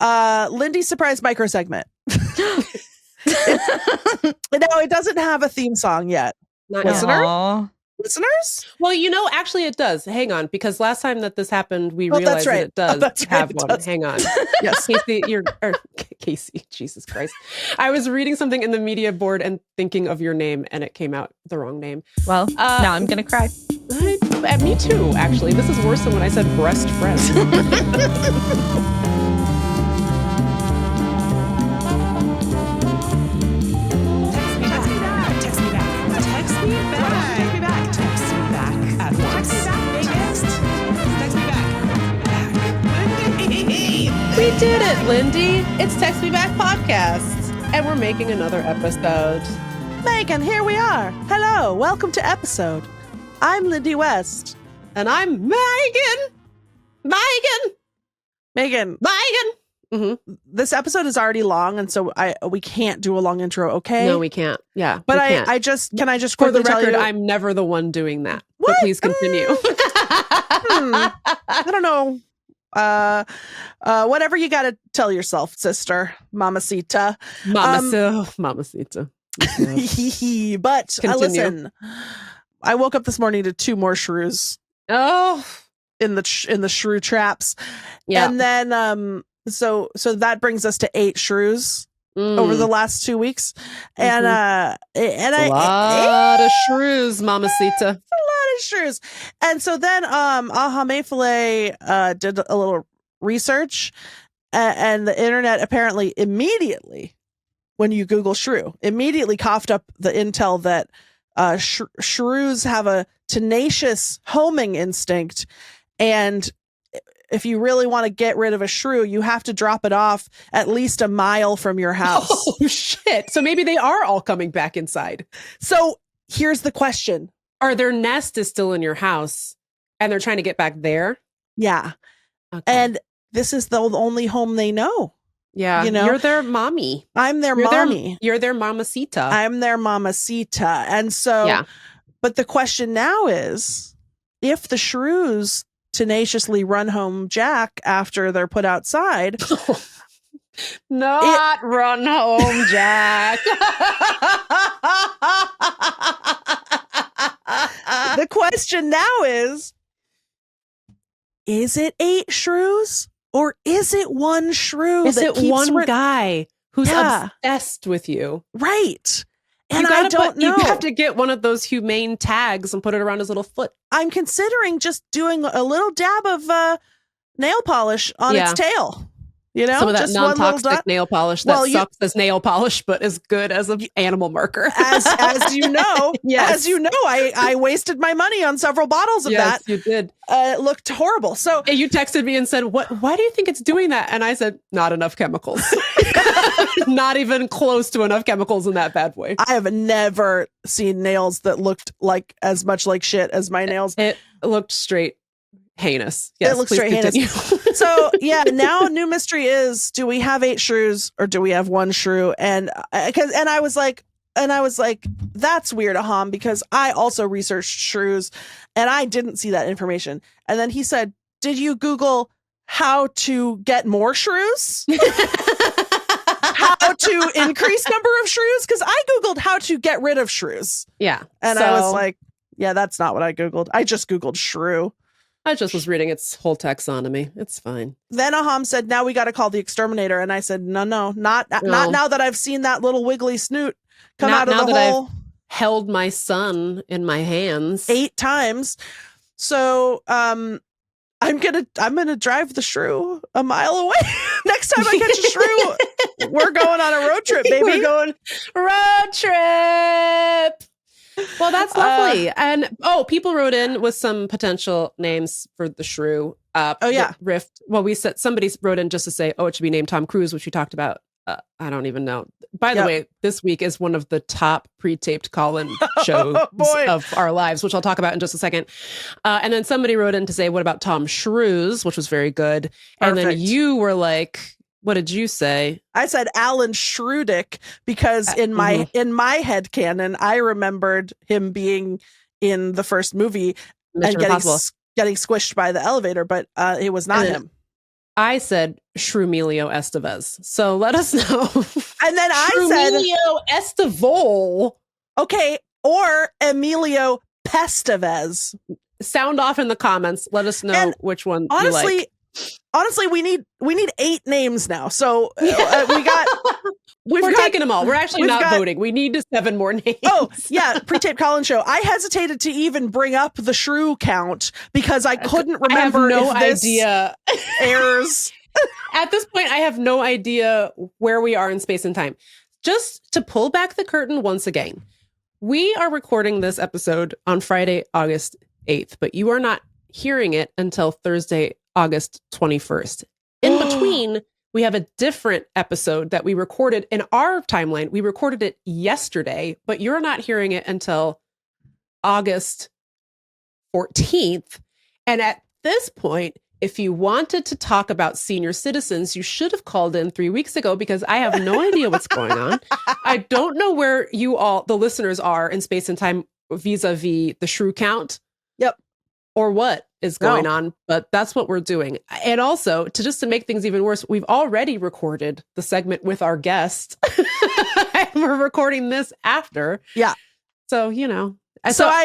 Lindy's surprise micro segment. No, it doesn't have a theme song yet. Listeners? Well, actually it does. Hang on, because last time that this happened, we realized that it does have one. Does. Hang on. Yes. Casey, Jesus Christ. I was reading something in the media board and thinking of your name, and it came out the wrong name. Well, now I'm going to cry. Me too, actually. This is worse than when I said breast friend. We did it, Lindy. It's Text Me Back podcast, and we're making another episode. Megan, here we are. Hello, welcome to episode. I'm Lindy West. And I'm Megan. Mm-hmm. This episode is already long, and so we can't do a long intro, okay? No, we can't. Yeah. But I just for the record, I'm never the one doing that. What? But please continue. I don't know. Whatever you got to tell yourself, sister, mamacita. Mamacita. But listen, I woke up this morning to 2 more shrews. Oh, in the shrew traps. Yeah. And then so that brings us to 8 shrews over the last 2 weeks. And a lot of shrews, mamacita. Shrews. And so then Aha Mayfilet did a little research, and the internet apparently immediately, when you Google shrew, immediately coughed up the intel that shrews have a tenacious homing instinct, and if you really want to get rid of a shrew, you have to drop it off at least a mile from your house. Oh shit. So maybe they are all coming back inside. So here's the question. Or their nest is still in your house and they're trying to get back there? Yeah. Okay. And this is the only home they know. Yeah. You're their mommy. I'm their mommy. You're their mamacita. I'm their mamacita. And so, but the question now is, if the shrews tenaciously run home Jack after they're put outside... run home Jack. The question now is it 8 shrews or is it one shrew? Is it one guy who's obsessed with you? Right. And I don't know. You have to get one of those humane tags and put it around his little foot. I'm considering just doing a little dab of nail polish on its tail. Some of that non-toxic nail polish that sucks as nail polish, but is good as an animal marker. As you know, I wasted my money on several bottles of that. Yes, you did. It looked horrible. So you texted me and said, why do you think it's doing that? And I said, not enough chemicals. Not even close to enough chemicals in that bad boy. I have never seen nails that looked like as much like shit as my nails. It looked straight heinous. Yes, it looks straight heinous. So now new mystery is, do we have 8 shrews or do we have 1 shrew? And I was like, that's weird, Aham, because I also researched shrews and I didn't see that information. And then he said, did you Google how to get more shrews? How to increase number of shrews? Because I Googled how to get rid of shrews. Yeah. And I was like, that's not what I Googled. I just Googled shrew. I just was reading its whole taxonomy. It's fine. Then Aham said, now we got to call the exterminator. And I said, no, not now that I've seen that little wiggly snoot come out of the hole. I've held my son in my hands 8 times. So I'm gonna drive the shrew a mile away. Next time I catch a shrew, we're going on a road trip, baby. We're going road trip. Well, that's lovely. And people wrote in with some potential names for the shrew. Rift. Well, we said somebody wrote in just to say, it should be named Tom Cruise, which we talked about. I don't even know. By the way, this week is one of the top pre-taped call-in shows of our lives, which I'll talk about in just a second. And then somebody wrote in to say, what about Tom Shrews, which was very good. And then you were like, what did you say? I said Alan Shrewdick because in my headcanon, I remembered him being in the first movie Mission and getting squished by the elevator, but it was not him. I said Shrew-Emilio Estevez. So let us know. And then I said Shrew-Emilio Estevol. Okay, or Emilio Estevez. Sound off in the comments. Let us know which one you like. Honestly, we need 8 names now. So we're taking them all. We're actually not voting. We need 7 more names. Oh, yeah. Pre-tape Colin show. I hesitated to even bring up the shrew count because I couldn't remember idea airs. At this point, I have no idea where we are in space and time. Just to pull back the curtain once again, we are recording this episode on Friday, August 8th, but you are not hearing it until Thursday, August 21st. In between, we have a different episode that we recorded in our timeline. We recorded it yesterday, but you're not hearing it until August 14th. And at this point, if you wanted to talk about senior citizens, you should have called in 3 weeks ago because I have no idea what's going on. I don't know where you all, the listeners, are in space and time vis-a-vis the shrew count. Yep. Or what is going on, but that's what we're doing. And also, to make things even worse, we've already recorded the segment with our guest. And we're recording this after. Yeah. So,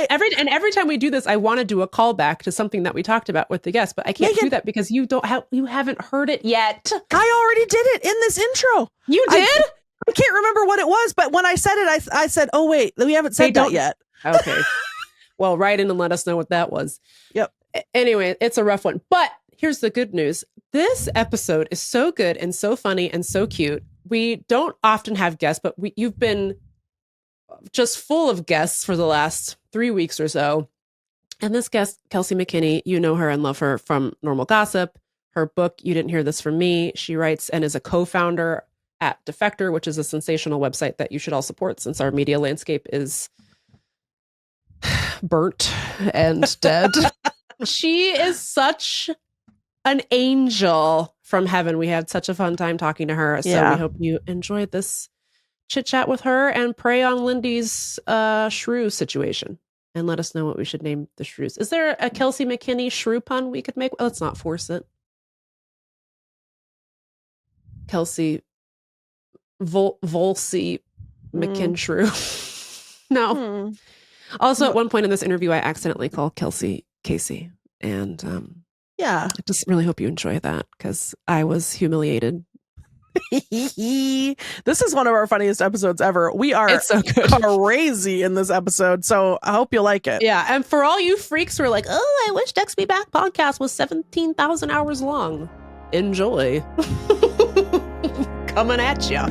every time we do this, I want to do a callback to something that we talked about with the guest, but I can't do that because you haven't heard it yet. I already did it in this intro. You did? I can't remember what it was, but when I said it, I said, "Oh wait, we haven't said that yet." Okay. Well, write in and let us know what that was. Yep. Anyway, it's a rough one. But here's the good news. This episode is so good and so funny and so cute. We don't often have guests, but you've been just full of guests for the last 3 weeks or so. And this guest, Kelsey McKinney, you know her and love her from Normal Gossip. Her book, You Didn't Hear This From Me. She writes and is a co-founder at Defector, which is a sensational website that you should all support since our media landscape is burnt and dead. She is such an angel from heaven. We had such a fun time talking to her. So we hope you enjoyed this chit chat with her and pray on Lindy's shrew situation and let us know what we should name the shrews. Is there a Kelsey McKinney shrew pun we could make? Let's not force it. Kelsey Volsey McKinn shrew. No. Also, at one point in this interview, I accidentally called Kelsey Casey. And I just really hope you enjoy that because I was humiliated. This is one of our funniest episodes ever. We are so crazy in this episode. So I hope you like it. Yeah. And for all you freaks who are like, oh, I wish Text Me Back podcast was 17,000 hours long. Enjoy. Coming at you.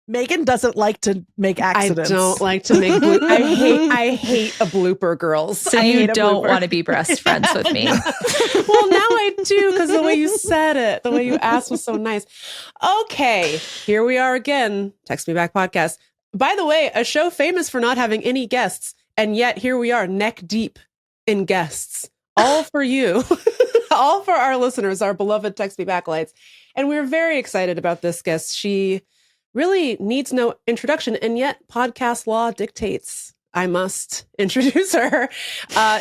Megan doesn't like to make accidents. I don't like to make I hate a blooper, girls. So you don't want to be best friends with me. Well, now I do because the way you said it, the way you asked was so nice. Okay, here we are again. Text Me Back podcast. By the way, a show famous for not having any guests, and yet here we are neck deep in guests. All for you. All for our listeners, our beloved Text Me Back lights. And we're very excited about this guest. She really needs no introduction, and yet podcast law dictates I must introduce her.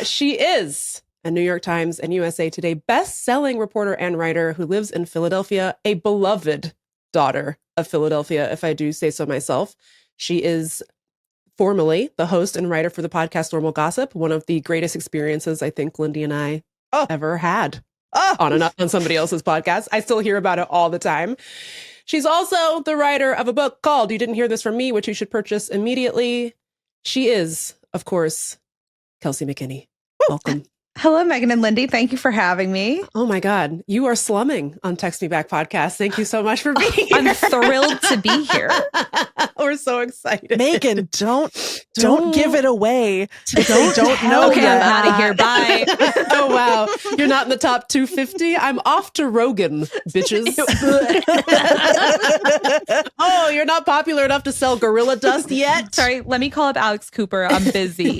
She is a New York Times and USA Today best-selling reporter and writer who lives in Philadelphia, a beloved daughter of Philadelphia, if I do say so myself. She is formerly the host and writer for the podcast Normal Gossip, one of the greatest experiences I think Lindy and I ever had on somebody else's podcast. I still hear about it all the time. She's also the writer of a book called You Didn't Hear This From Me, which you should purchase immediately. She is, of course, Kelsey McKinney. Welcome. Hello, Megan and Lindy. Thank you for having me. Oh my God. You are slumming on Text Me Back podcast. Thank you so much for being here. I'm thrilled to be here. We're so excited. Megan, don't give it away if they don't know. Okay, I'm out of here. Bye. Oh, wow. You're not in the top 250? I'm off to Rogan, bitches. Oh, you're not popular enough to sell Gorilla Dust yet? Sorry, let me call up Alex Cooper. I'm busy.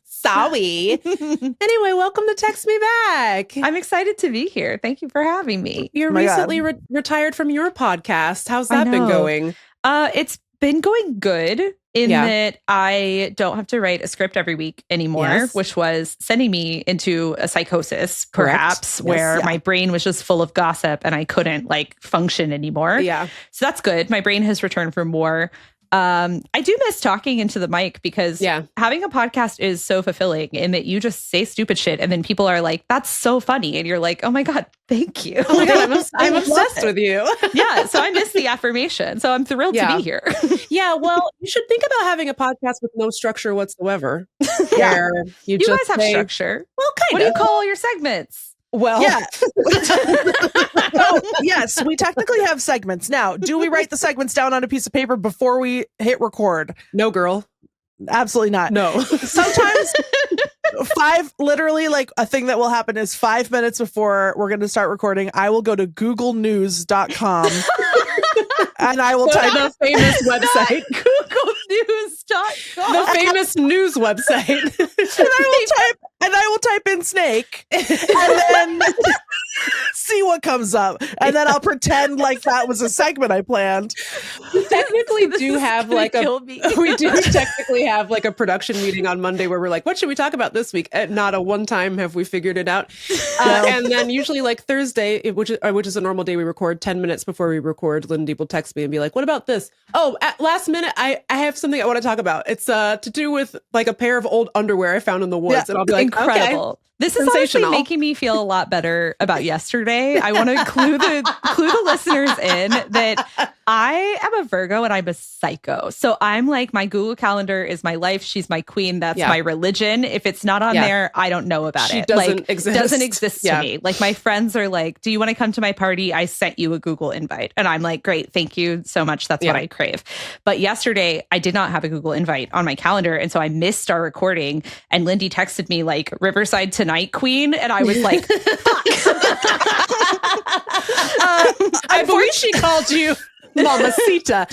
Sorry. Anyway, welcome to Text Me Back. I'm excited to be here. Thank you for having me. You're recently retired from your podcast. How's that been going? It's been going good in that I don't have to write a script every week anymore, which was sending me into a psychosis, perhaps, where my brain was just full of gossip and I couldn't function anymore. Yeah. So that's good. My brain has returned for more. I do miss talking into the mic because having a podcast is so fulfilling in that you just say stupid shit and then people are like, that's so funny. And you're like, oh my God, thank you. Oh my God, I'm obsessed with you. Yeah. So I miss the affirmation. So I'm thrilled to be here. Yeah. Well, you should think about having a podcast with no structure whatsoever. Where you guys have structure. Well, kind of. What do you call your segments? Well, yeah. Yes, we technically have segments. Now, do we write the segments down on a piece of paper before we hit record? No, girl. Absolutely not. No. Sometimes literally a thing that will happen is 5 minutes before we're going to start recording, I will go to googlenews.com and I will type the famous website. googlenews.com. The famous news website. and I will type in snake and then see what comes up. And then I'll pretend like that was a segment I planned. We technically do have we do technically have a production meeting on Monday where we're like, what should we talk about this week? And not a one time have we figured it out. And then usually Thursday, which is a normal day we record, 10 minutes before we record, Lindy will text me and be like, what about this? Oh, at last minute, I have something I want to talk about. It's to do with a pair of old underwear I found in the woods. And I'll be like, incredible. Okay. This is honestly making me feel a lot better about yesterday. I want to clue the listeners in that I am a Virgo and I'm a psycho. So I'm my Google Calendar is my life. She's my queen. That's my religion. If it's not on there, I don't know about it. Doesn't exist. Doesn't exist to me. My friends are like, do you want to come to my party? I sent you a Google invite. And I'm like, great, thank you so much. That's what I crave. But yesterday I did not have a Google invite on my calendar. And so I missed our recording. And Lindy texted me Riverside tonight, queen. And I was like, fuck. I believe she called you Mamacita.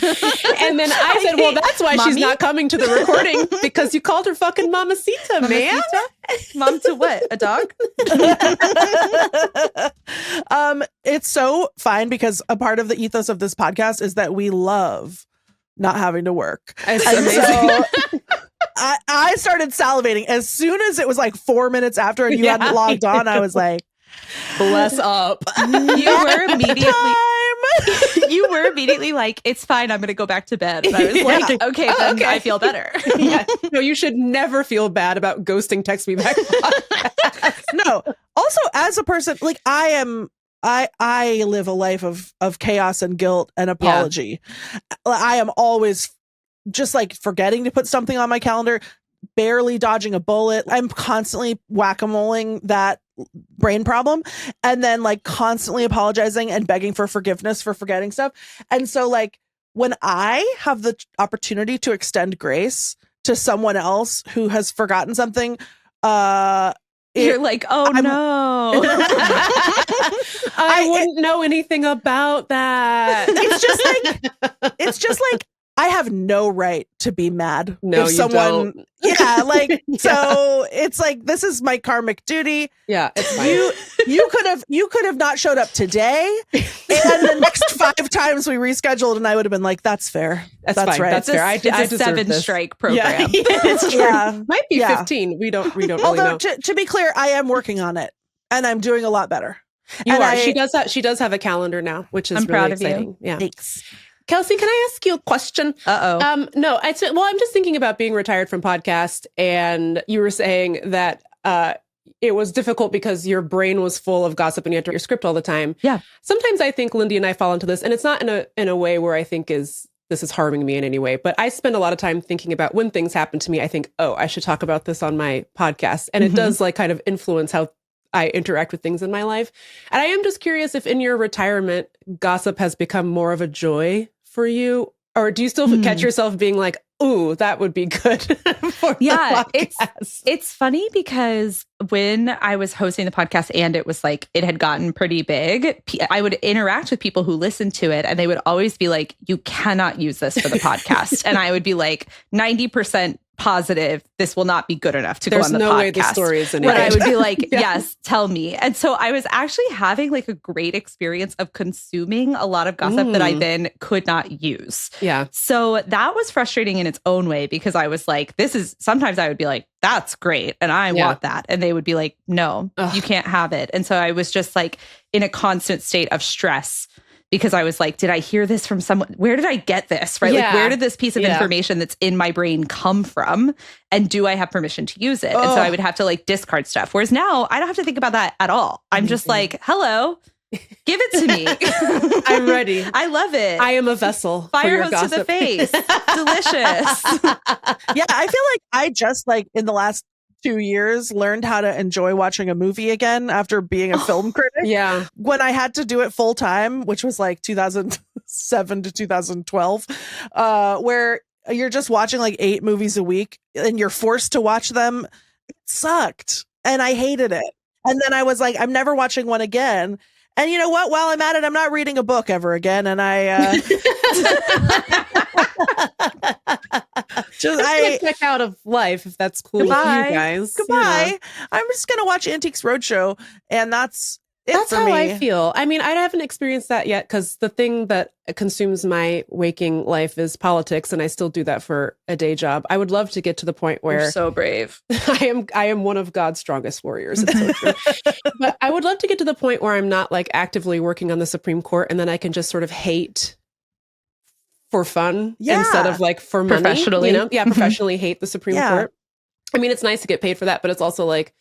And then I said, well, that's why she's not coming to the recording because you called her fucking Mamacita, man. Mom to what? A dog? It's so fine because a part of the ethos of this podcast is that we love not having to work. It's amazing. So I started salivating as soon as it was 4 minutes after and you hadn't logged on. I was like, bless up. You were immediately like, it's fine. I'm going to go back to bed. And I was like, okay, then I feel better. No, you should never feel bad about ghosting Text Me Back. No. Also, as a person, I live a life of chaos and guilt and apology. I am always just forgetting to put something on my calendar, barely dodging a bullet. I'm constantly whack-a-moling that brain problem and then constantly apologizing and begging for forgiveness for forgetting stuff. And so when I have the opportunity to extend grace to someone else who has forgotten something, you're like, oh no. I wouldn't know anything about that. It's just I have no right to be mad. No, if you someone, don't. So it's this is my karmic duty. Yeah, it's fine. You could have not showed up today, and the next 5 times we rescheduled, and I would have been like, that's fair. That's fine. right. That's fair. I deserve 7-strike program. Yeah, it's true. Yeah. Might be 15. We don't really Although, know. to be clear, I am working on it, and I'm doing a lot better. You are. She does have a calendar now, which is I'm really proud exciting. of you. Yeah. Thanks. Kelsey, can I ask you a question? Uh-oh. No, I'm just thinking about being retired from podcast, and you were saying that it was difficult because your brain was full of gossip and you had to write your script all the time. Yeah. Sometimes I think Lindy and I fall into this, and it's not in a way where I think is this is harming me in any way. But I spend a lot of time thinking about when things happen to me, I think, oh, I should talk about this on my podcast. And it does like kind of influence how I interact with things in my life. And I am just curious if in your retirement, gossip has become more of a joy for you, or do you still catch yourself being like, ooh, that would be good for the podcast? It's funny because when I was hosting the podcast and it was like, it had gotten pretty big, I would interact with people who listened to it and they would always be like, you cannot use this for the podcast. And I would be like 90% positive this will not be good enough to go on the podcast. There's no way the story is in it. But I would be like, yes, tell me. And so I was actually having like a great experience of consuming a lot of gossip that I then could not use. Yeah. So that was frustrating in its own way because I was like, sometimes I would be like, that's great. And I want that. And they would be like, no, you can't have it. And so I was just like in a constant state of stress because I was like, did I hear this from someone? Where did I get this? Right? Like, where did this piece of information that's in my brain come from? And do I have permission to use it? And so I would have to like discard stuff. Whereas now I don't have to think about that at all. I'm just like, hello, give it to me. I'm ready. I love it. I am a vessel. Fire hose to the face. Delicious. Yeah, I feel like I just like in the last 2 years learned how to enjoy watching a movie again after being a film critic. Yeah. When I had to do it full time, which was like 2007 to 2012, where you're just watching like 8 movies a week and you're forced to watch them. It sucked. And I hated it. And then I was like, I'm never watching one again. And you know what? While I'm at it, I'm not reading a book ever again. And I just check out of life if that's cool with you guys. Goodbye. You know. I'm just gonna watch Antiques Roadshow, and that's it. That's for how me. I feel. I mean, I haven't experienced that yet because the thing that consumes my waking life is politics, and I still do that for a day job. I would love to get to the point where you're so brave. I am one of God's strongest warriors. It's so true. But I would love to get to the point where I'm not like actively working on the Supreme Court, and then I can just sort of hate for fun instead of like for money. Professionally. You know? Yeah, professionally hate the Supreme Court. I mean, it's nice to get paid for that, but it's also like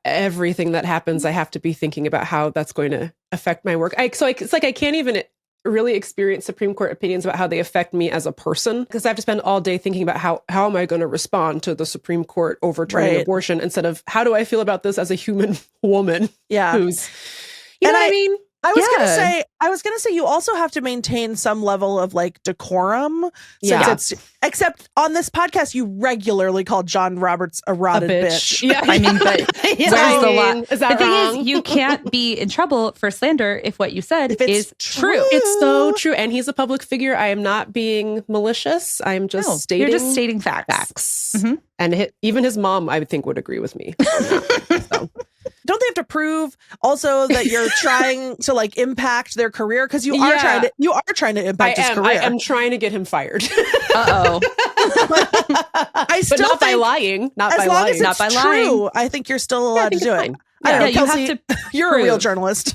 everything that happens, I have to be thinking about how that's going to affect my work. It's like I can't even really experience Supreme Court opinions about how they affect me as a person because I have to spend all day thinking about how am I going to respond to the Supreme Court overturning abortion instead of how do I feel about this as a human woman who's, you know what I mean? I was gonna say you also have to maintain some level of like decorum. Except on this podcast, you regularly call John Roberts a rotted bitch. Yeah. I mean, but where's the line? Is that the wrong? thing is, you can't be in trouble for slander if what you said is true. It's so true. And he's a public figure. I am not being malicious. I'm just stating you're just stating facts. Mm-hmm. And even his mom, I would think, would agree with me. So. Don't they have to prove also that you're trying to like impact their career? Because you are trying to impact his career. I am trying to get him fired. Uh-oh. But not by lying. Not by lying. Not by lying. I think you're still allowed to do it. I don't know, Kelsey, you have to you're a real journalist.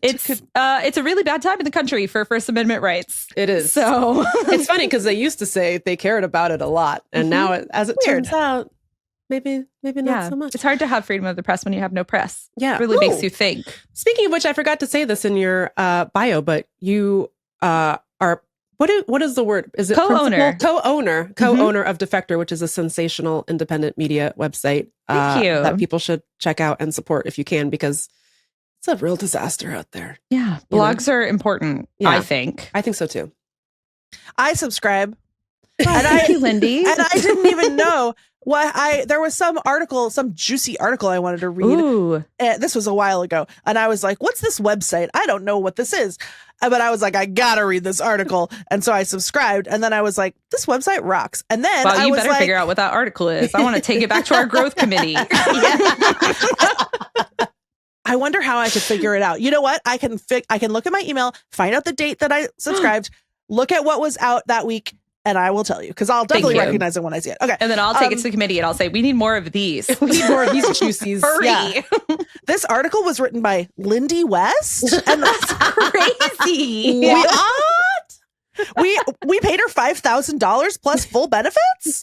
It's a really bad time in the country for First Amendment rights. It is. So it's funny because they used to say they cared about it a lot, and now, as it turns out, maybe not so much. It's hard to have freedom of the press when you have no press. Yeah, it really makes you think. Speaking of which, I forgot to say this in your bio, but you are. What is the word? Is it co-owner? Co-owner of Defector, which is a sensational independent media website. Thank you. That people should check out and support if you can, because it's a real disaster out there. Yeah, blogs are important. Yeah. I think so too. I subscribe. Thank you, Lindy. And I didn't even know there was some juicy article I wanted to read. Ooh. This was a while ago. And I was like, what's this website? I don't know what this is. But I was like, I gotta read this article. And so I subscribed. And then I was like, this website rocks. And then I was better figure out what that article is. I want to take it back to our growth committee. I wonder how I could figure it out. You know what? I can look at my email, find out the date that I subscribed, look at what was out that week, and I will tell you, because I'll definitely recognize it when I see it. Okay. And then I'll take it to the committee and I'll say, we need more of these. We need more of these juicies. Hurry. Yeah. This article was written by Lindy West. And that's crazy. What? We paid her $5,000 plus full benefits?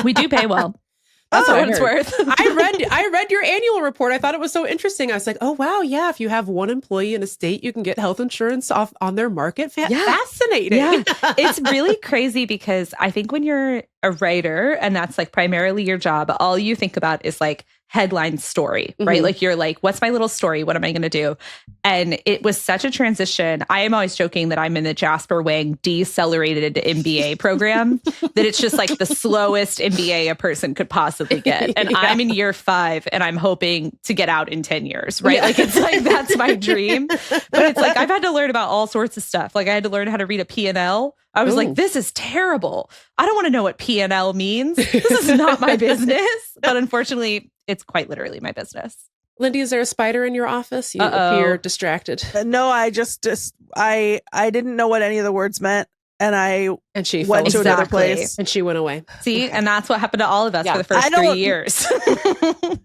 We do pay well. That's what it's worth. I read your annual report. I thought it was so interesting. I was like, oh wow, yeah. If you have one employee in a state, you can get health insurance off on their market. Fascinating. Yeah. It's really crazy because I think when you're a writer and that's like primarily your job, all you think about is like headline story, right? Mm-hmm. Like you're like, what's my little story? What am I going to do? And it was such a transition. I am always joking that I'm in the Jasper Wang decelerated MBA program, that it's just like the slowest MBA a person could possibly get. And I'm in year 5 and I'm hoping to get out in 10 years, right? Yeah. Like it's like, that's my dream. But it's like, I've had to learn about all sorts of stuff. Like I had to learn how to read a P&L. I was like, this is terrible. I don't want to know what P&L means. This is not my business. But unfortunately, it's quite literally my business. Lindy, is there a spider in your office? You appear distracted. No, I just I didn't know what any of the words meant. And she went to another place. And she went away. See, and that's what happened to all of us for the first 3 years.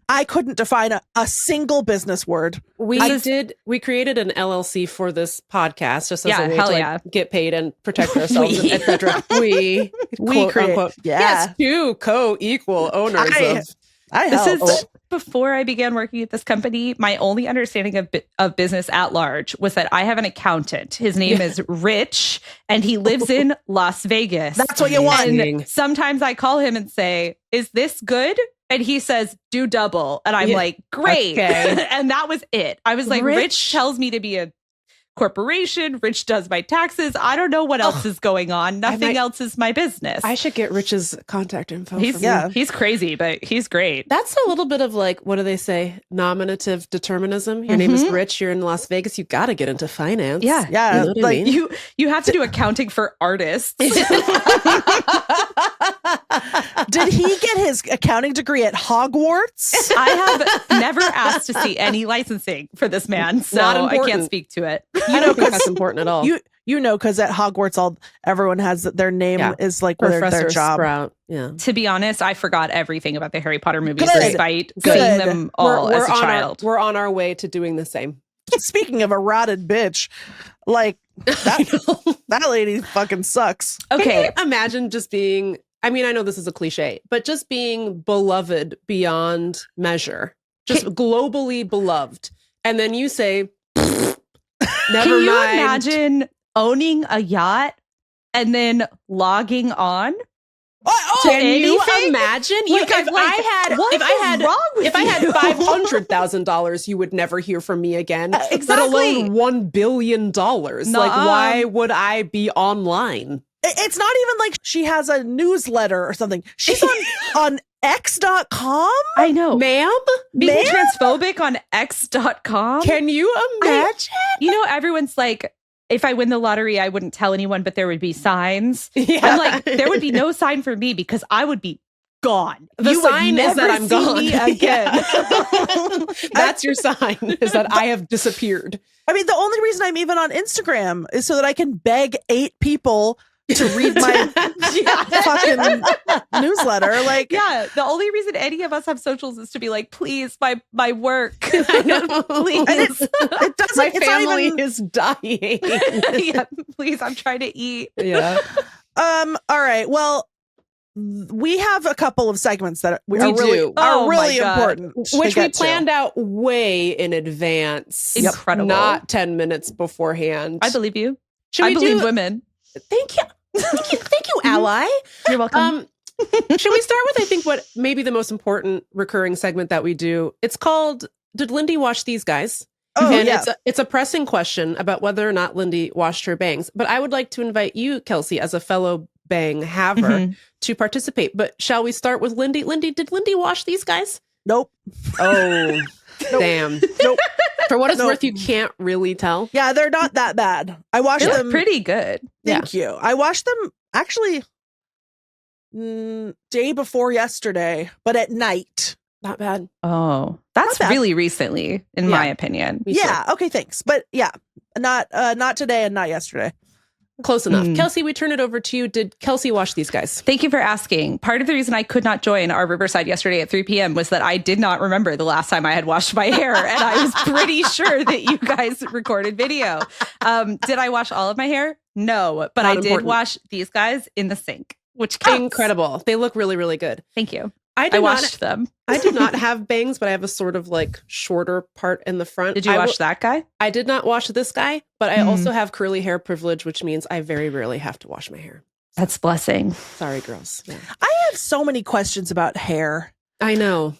I couldn't define a single business word. We created an LLC for this podcast just as a way to get paid and protect ourselves, etc. We quote, create, unquote, yes, two co-equal owners this is before I began working at this company. My only understanding of business at large was that I have an accountant. His name is Rich, and he lives in Las Vegas. That's what you want. And sometimes I call him and say, "Is this good?" And he says, "Do double." And I'm like, "Great." Okay. And that was it. I was like, Rich tells me to be a corporation. Rich does my taxes. I don't know what else is going on. Nothing else is my business. I should get Rich's contact info. He's crazy, but he's great. That's a little bit of like, what do they say? Nominative determinism. Your name is Rich. You're in Las Vegas. You got to get into finance. Yeah. Yeah. You know what like I mean? you have to do accounting for artists. Did he get his accounting degree at Hogwarts? I have never asked to see any licensing for this man, so I can't speak to it. I don't think that's important at all. You know, because at Hogwarts, everyone has their name is like their job. Sprout. Yeah. To be honest, I forgot everything about the Harry Potter movies despite seeing them all as a child. We're on our way to doing the same. Speaking of a rotted bitch, like that lady fucking sucks. Okay, can you imagine just being. I mean, I know this is a cliche, but just being beloved beyond measure, just globally beloved, and then you say. Never Can you mind. imagine owning a yacht and then logging on? Can you imagine? If I had $500,000, you would never hear from me again. Exactly. Let alone $1 billion. Like, why would I be online? It's not even like she has a newsletter or something. She's on X.com? I know. Ma'am? Being transphobic on X.com? Can you imagine? You know, everyone's like, if I win the lottery, I wouldn't tell anyone, but there would be signs. Yeah. I'm like, there would be no sign for me because I would be gone. The sign is that I'm gone. Me again. That's your sign, is that I have disappeared. I mean, the only reason I'm even on Instagram is so that I can beg 8 people to read my fucking newsletter. Like, yeah, the only reason any of us have socials is to be like, please, my work. Please. It doesn't. My family is dying. Yeah, please, I'm trying to eat. Yeah. All right. Well, we have a couple of segments that are really important, which we planned out way in advance. Incredible. Not 10 minutes beforehand. I believe you. I believe women. Thank you. Thank you, ally. You're welcome. Should we start with, I think, what may be the most important recurring segment that we do? It's called, Did Lindy Wash These Guys? Oh, and yeah. It's a pressing question about whether or not Lindy washed her bangs. But I would like to invite you, Kelsey, as a fellow bang haver, to participate. But shall we start with Lindy? Lindy, did Lindy wash these guys? Nope. Oh, damn. Nope. For what it's worth, you can't really tell. Yeah, they're not that bad. I washed them pretty good. Thank you. I washed them actually day before yesterday, but at night. Not bad. Oh, that's really recently, in my opinion. Yeah. Okay. Thanks. But yeah, not today and not yesterday. Close enough. Kelsey, we turn it over to you. Did Kelsey wash these guys? Thank you for asking. Part of the reason I could not join our Riverside yesterday at 3 p.m. was that I did not remember the last time I had washed my hair. And I was pretty sure that you guys recorded video. Did I wash all of my hair? No, but I did wash these guys in the sink, which counts. Incredible. They look really, really good. Thank you. I washed them. I do not have bangs, but I have a sort of like shorter part in the front. Did you wash that guy? I did not wash this guy, but I also have curly hair privilege, which means I very rarely have to wash my hair. That's a blessing. Sorry, girls. Yeah. I have so many questions about hair. I know.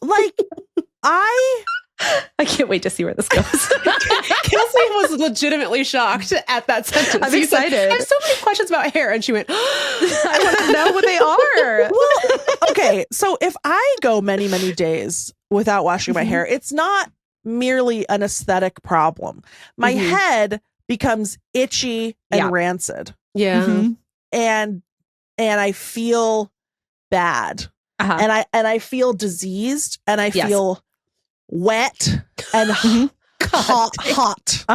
Like I can't wait to see where this goes. Kelsey was legitimately shocked at that sentence. I'm excited. Said, I have so many questions about hair. And she went, I want to know what they are. Well, okay. So if I go many, many days without washing my hair, it's not merely an aesthetic problem. My head becomes itchy and rancid. Yeah. And I feel bad. And I feel diseased and I feel wet and hot.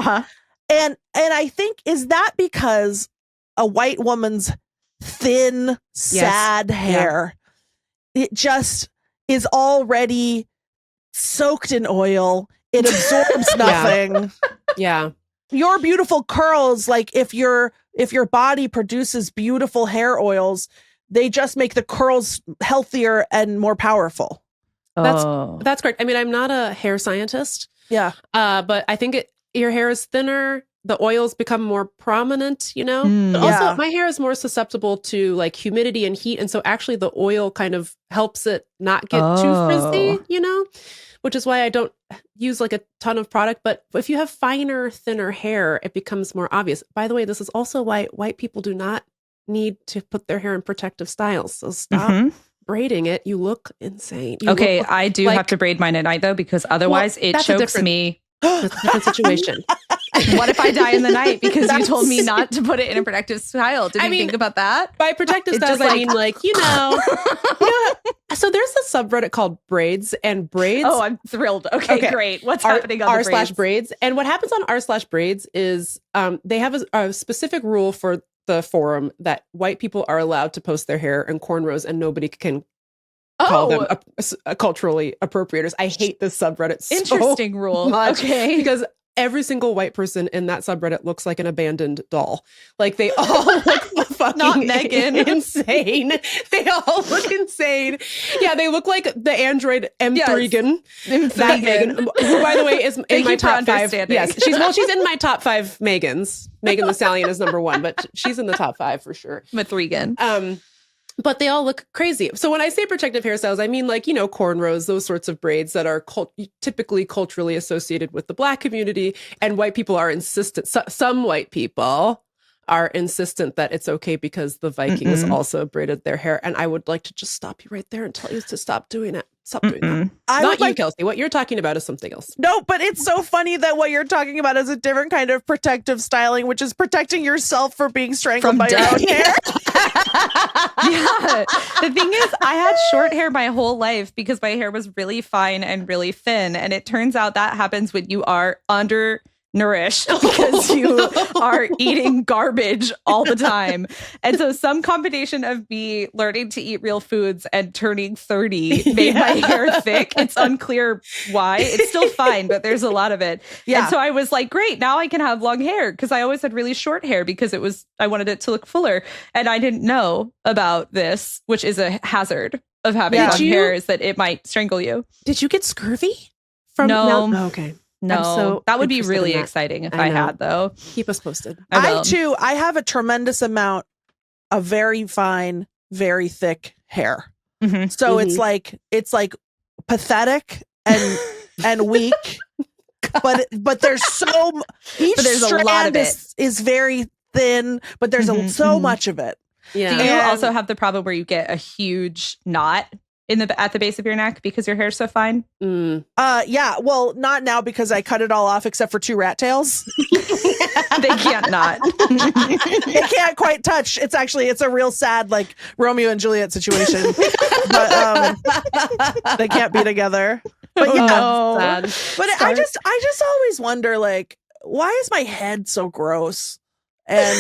And I think, is that because a white woman's thin, sad hair, it just is already soaked in oil. It absorbs nothing. Yeah. Your beautiful curls, like if your body produces beautiful hair oils, they just make the curls healthier and more powerful. That's correct. I mean, I'm not a hair scientist. Yeah. But I think your hair is thinner. The oils become more prominent, you know? Also, my hair is more susceptible to like humidity and heat. And so actually the oil kind of helps it not get too frizzy, you know? Which is why I don't use like a ton of product. But if you have finer, thinner hair, it becomes more obvious. By the way, this is also why white people do not need to put their hair in protective styles. So stop braiding it. You look insane. I do have to braid mine at night though, because otherwise it chokes me. That's a different situation. What if I die in the night because you told me not to put it in a protective style? Did you think about that? By protective styles, I mean like, you know, so there's a subreddit called Braids and Braids. Oh, I'm thrilled. Okay, great. What's happening on r/braids? And what happens on r/braids is they have a specific rule for the forum that white people are allowed to post their hair in cornrows and nobody can call them culturally appropriators. I hate this subreddit so interesting rule. much okay. Because every single white person in that subreddit looks like an abandoned doll. Like they all look fucking Not Megan. insane. They all look insane. Yeah, they look like the android M3gan. That Megan, who by the way is in my top 5. Yes, she's in my top 5 Megans. Megan Thee Stallion is number 1, but she's in the top 5 for sure. Mithrigan. But they all look crazy. So when I say protective hairstyles, I mean like, you know, cornrows, those sorts of braids that are typically culturally associated with the Black community. And white people are insistent. Some white people are insistent that it's okay because the Vikings also braided their hair. And I would like to just stop you right there and tell you to stop doing it. Stop doing that. Not you, Kelsey. What you're talking about is something else. No, but it's so funny that what you're talking about is a different kind of protective styling, which is protecting yourself from being strangled by your own hair. Yeah. The thing is, I had short hair my whole life because my hair was really fine and really thin. And it turns out that happens when you are undernourished because you are eating garbage all the time. And so some combination of me learning to eat real foods and turning 30 made my hair thick. It's unclear why. It's still fine, but there's a lot of it. Yeah. And so I was like, great, now I can have long hair because I always had really short hair because I wanted it to look fuller. And I didn't know about this, which is a hazard of having long hair, is that it might strangle you. Did you get scurvy? No. Okay. No, that would be really exciting if I had, though. Keep us posted. I have a tremendous amount of very fine, very thick hair. So it's like pathetic and weak. but there's there's a lot of it is very thin, but there's so much of it. Yeah. Do you also have the problem where you get a huge knot at the base of your neck because your hair's so fine? Yeah. Well, not now because I cut it all off except for 2 rat tails. They can't not. They can't quite touch. It's a real sad like Romeo and Juliet situation. But they can't be together. But yeah. But I just always wonder, like, why is my head so gross? And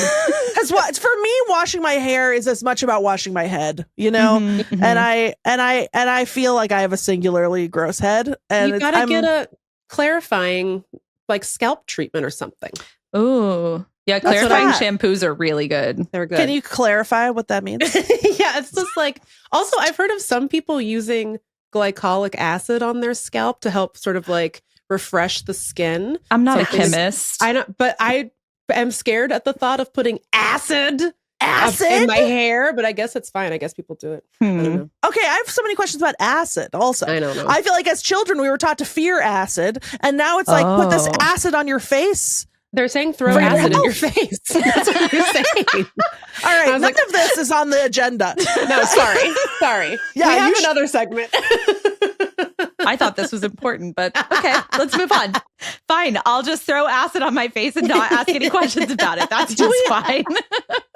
because for me, washing my hair is as much about washing my head, you know. And I feel like I have a singularly gross head, and you gotta get a clarifying like scalp treatment or something. Ooh, Yeah, clarifying shampoos are really good. They're good. Can you clarify what that means? Yeah, it's just like, also, I've heard of some people using glycolic acid on their scalp to help sort of like refresh the skin. I'm not a chemist. I know, but I am scared at the thought of putting acid in my hair, but I guess it's fine. I guess people do it. I don't know. Okay, I have so many questions about acid also. I don't know. I feel like as children we were taught to fear acid, and now it's like put this acid on your face. They're saying throw acid in your face. That's what they're saying. All right, none of this is on the agenda. No, sorry. Yeah, we have another segment. I thought this was important, but okay, let's move on. Fine, I'll just throw acid on my face and not ask any questions about it. That's just fine.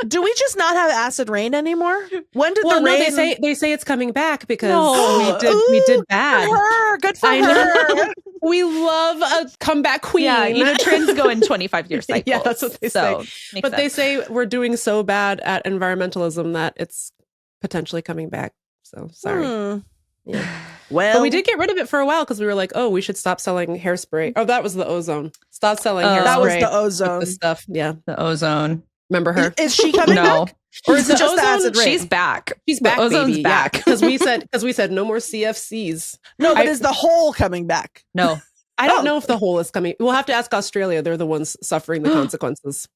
Do we just not have acid rain anymore? When did the rain? No, they say it's coming back because we did bad. Good for her. We love a comeback queen. Yeah, trends go in 25-year cycles. Yeah, that's what they say. But they say we're doing so bad at environmentalism that it's potentially coming back. So sorry. Yeah. Well, but we did get rid of it for a while because we were like, oh, we should stop selling hairspray. Oh, that was the ozone. Stop selling hairspray. That was the ozone. The stuff. Yeah. The ozone. Remember her? Is she coming back? Or is it just the acid rain? She's back. She's back. Ozone's baby. back. Because we said no more CFCs. No, but is the whole coming back? No. I don't know if the whole is coming. We'll have to ask Australia. They're the ones suffering the consequences.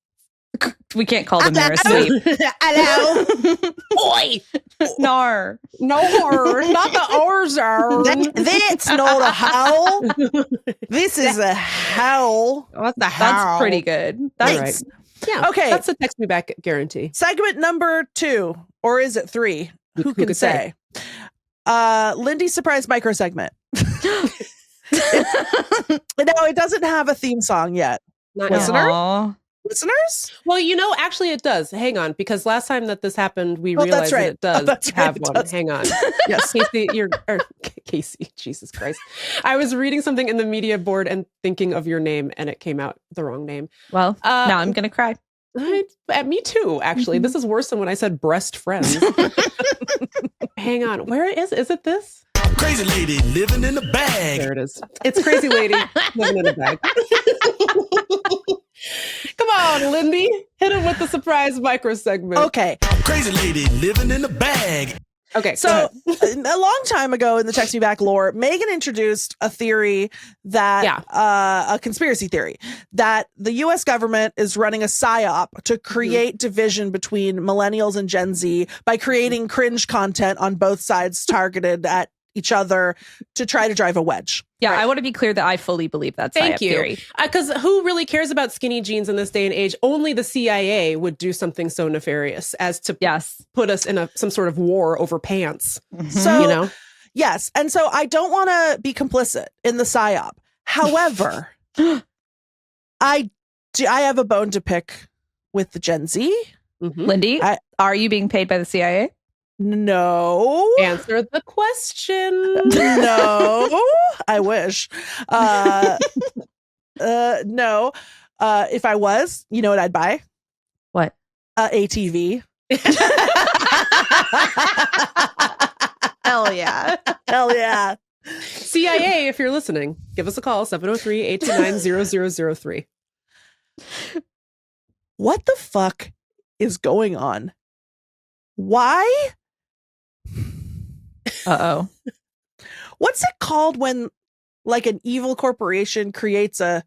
We can't call them there asleep. Hello. Oi. Nar. No, not the ozone. That's not a howl. This is a howl. What's the howl? That's pretty good. That's right. Yeah. Okay. That's a text me back guarantee. Segment number 2, or is it 3? Who can say? Lindy's surprise micro segment. No, it doesn't have a theme song yet. Not Listeners? Well, actually it does. Hang on, because last time that this happened, we realized that it does have one. Does. Hang on. Yes. Casey, Jesus Christ. I was reading something in the media board and thinking of your name, and it came out the wrong name. Well, now I'm going to cry. Me too, actually. This is worse than when I said breast friends. Hang on. Where is it this? Crazy lady living in a bag. There it is. It's crazy lady living in a bag. Come on, Lindy. Hit him with the surprise micro segment. Okay. Crazy lady living in a bag. Okay. So a long time ago in the Text Me Back lore, Meagan introduced a theory that a conspiracy theory that the U.S. government is running a psyop to create division between millennials and Gen Z by creating cringe content on both sides targeted at each other to try to drive a wedge. Yeah, right. I want to be clear that I fully believe that psyop theory. Because who really cares about skinny jeans in this day and age? Only the CIA would do something so nefarious as to put us in some sort of war over pants. So, yes. And so I don't want to be complicit in the psyop. However, I have a bone to pick with the Gen Z. Lindy, are you being paid by the CIA? No. Answer the question. No. I wish. No. If I was, you know what I'd buy? What? ATV. Hell yeah. Hell yeah. CIA, if you're listening, give us a call, 703-829-0003. What the fuck is going on? Why? Uh-oh. What's it called when like an evil corporation creates a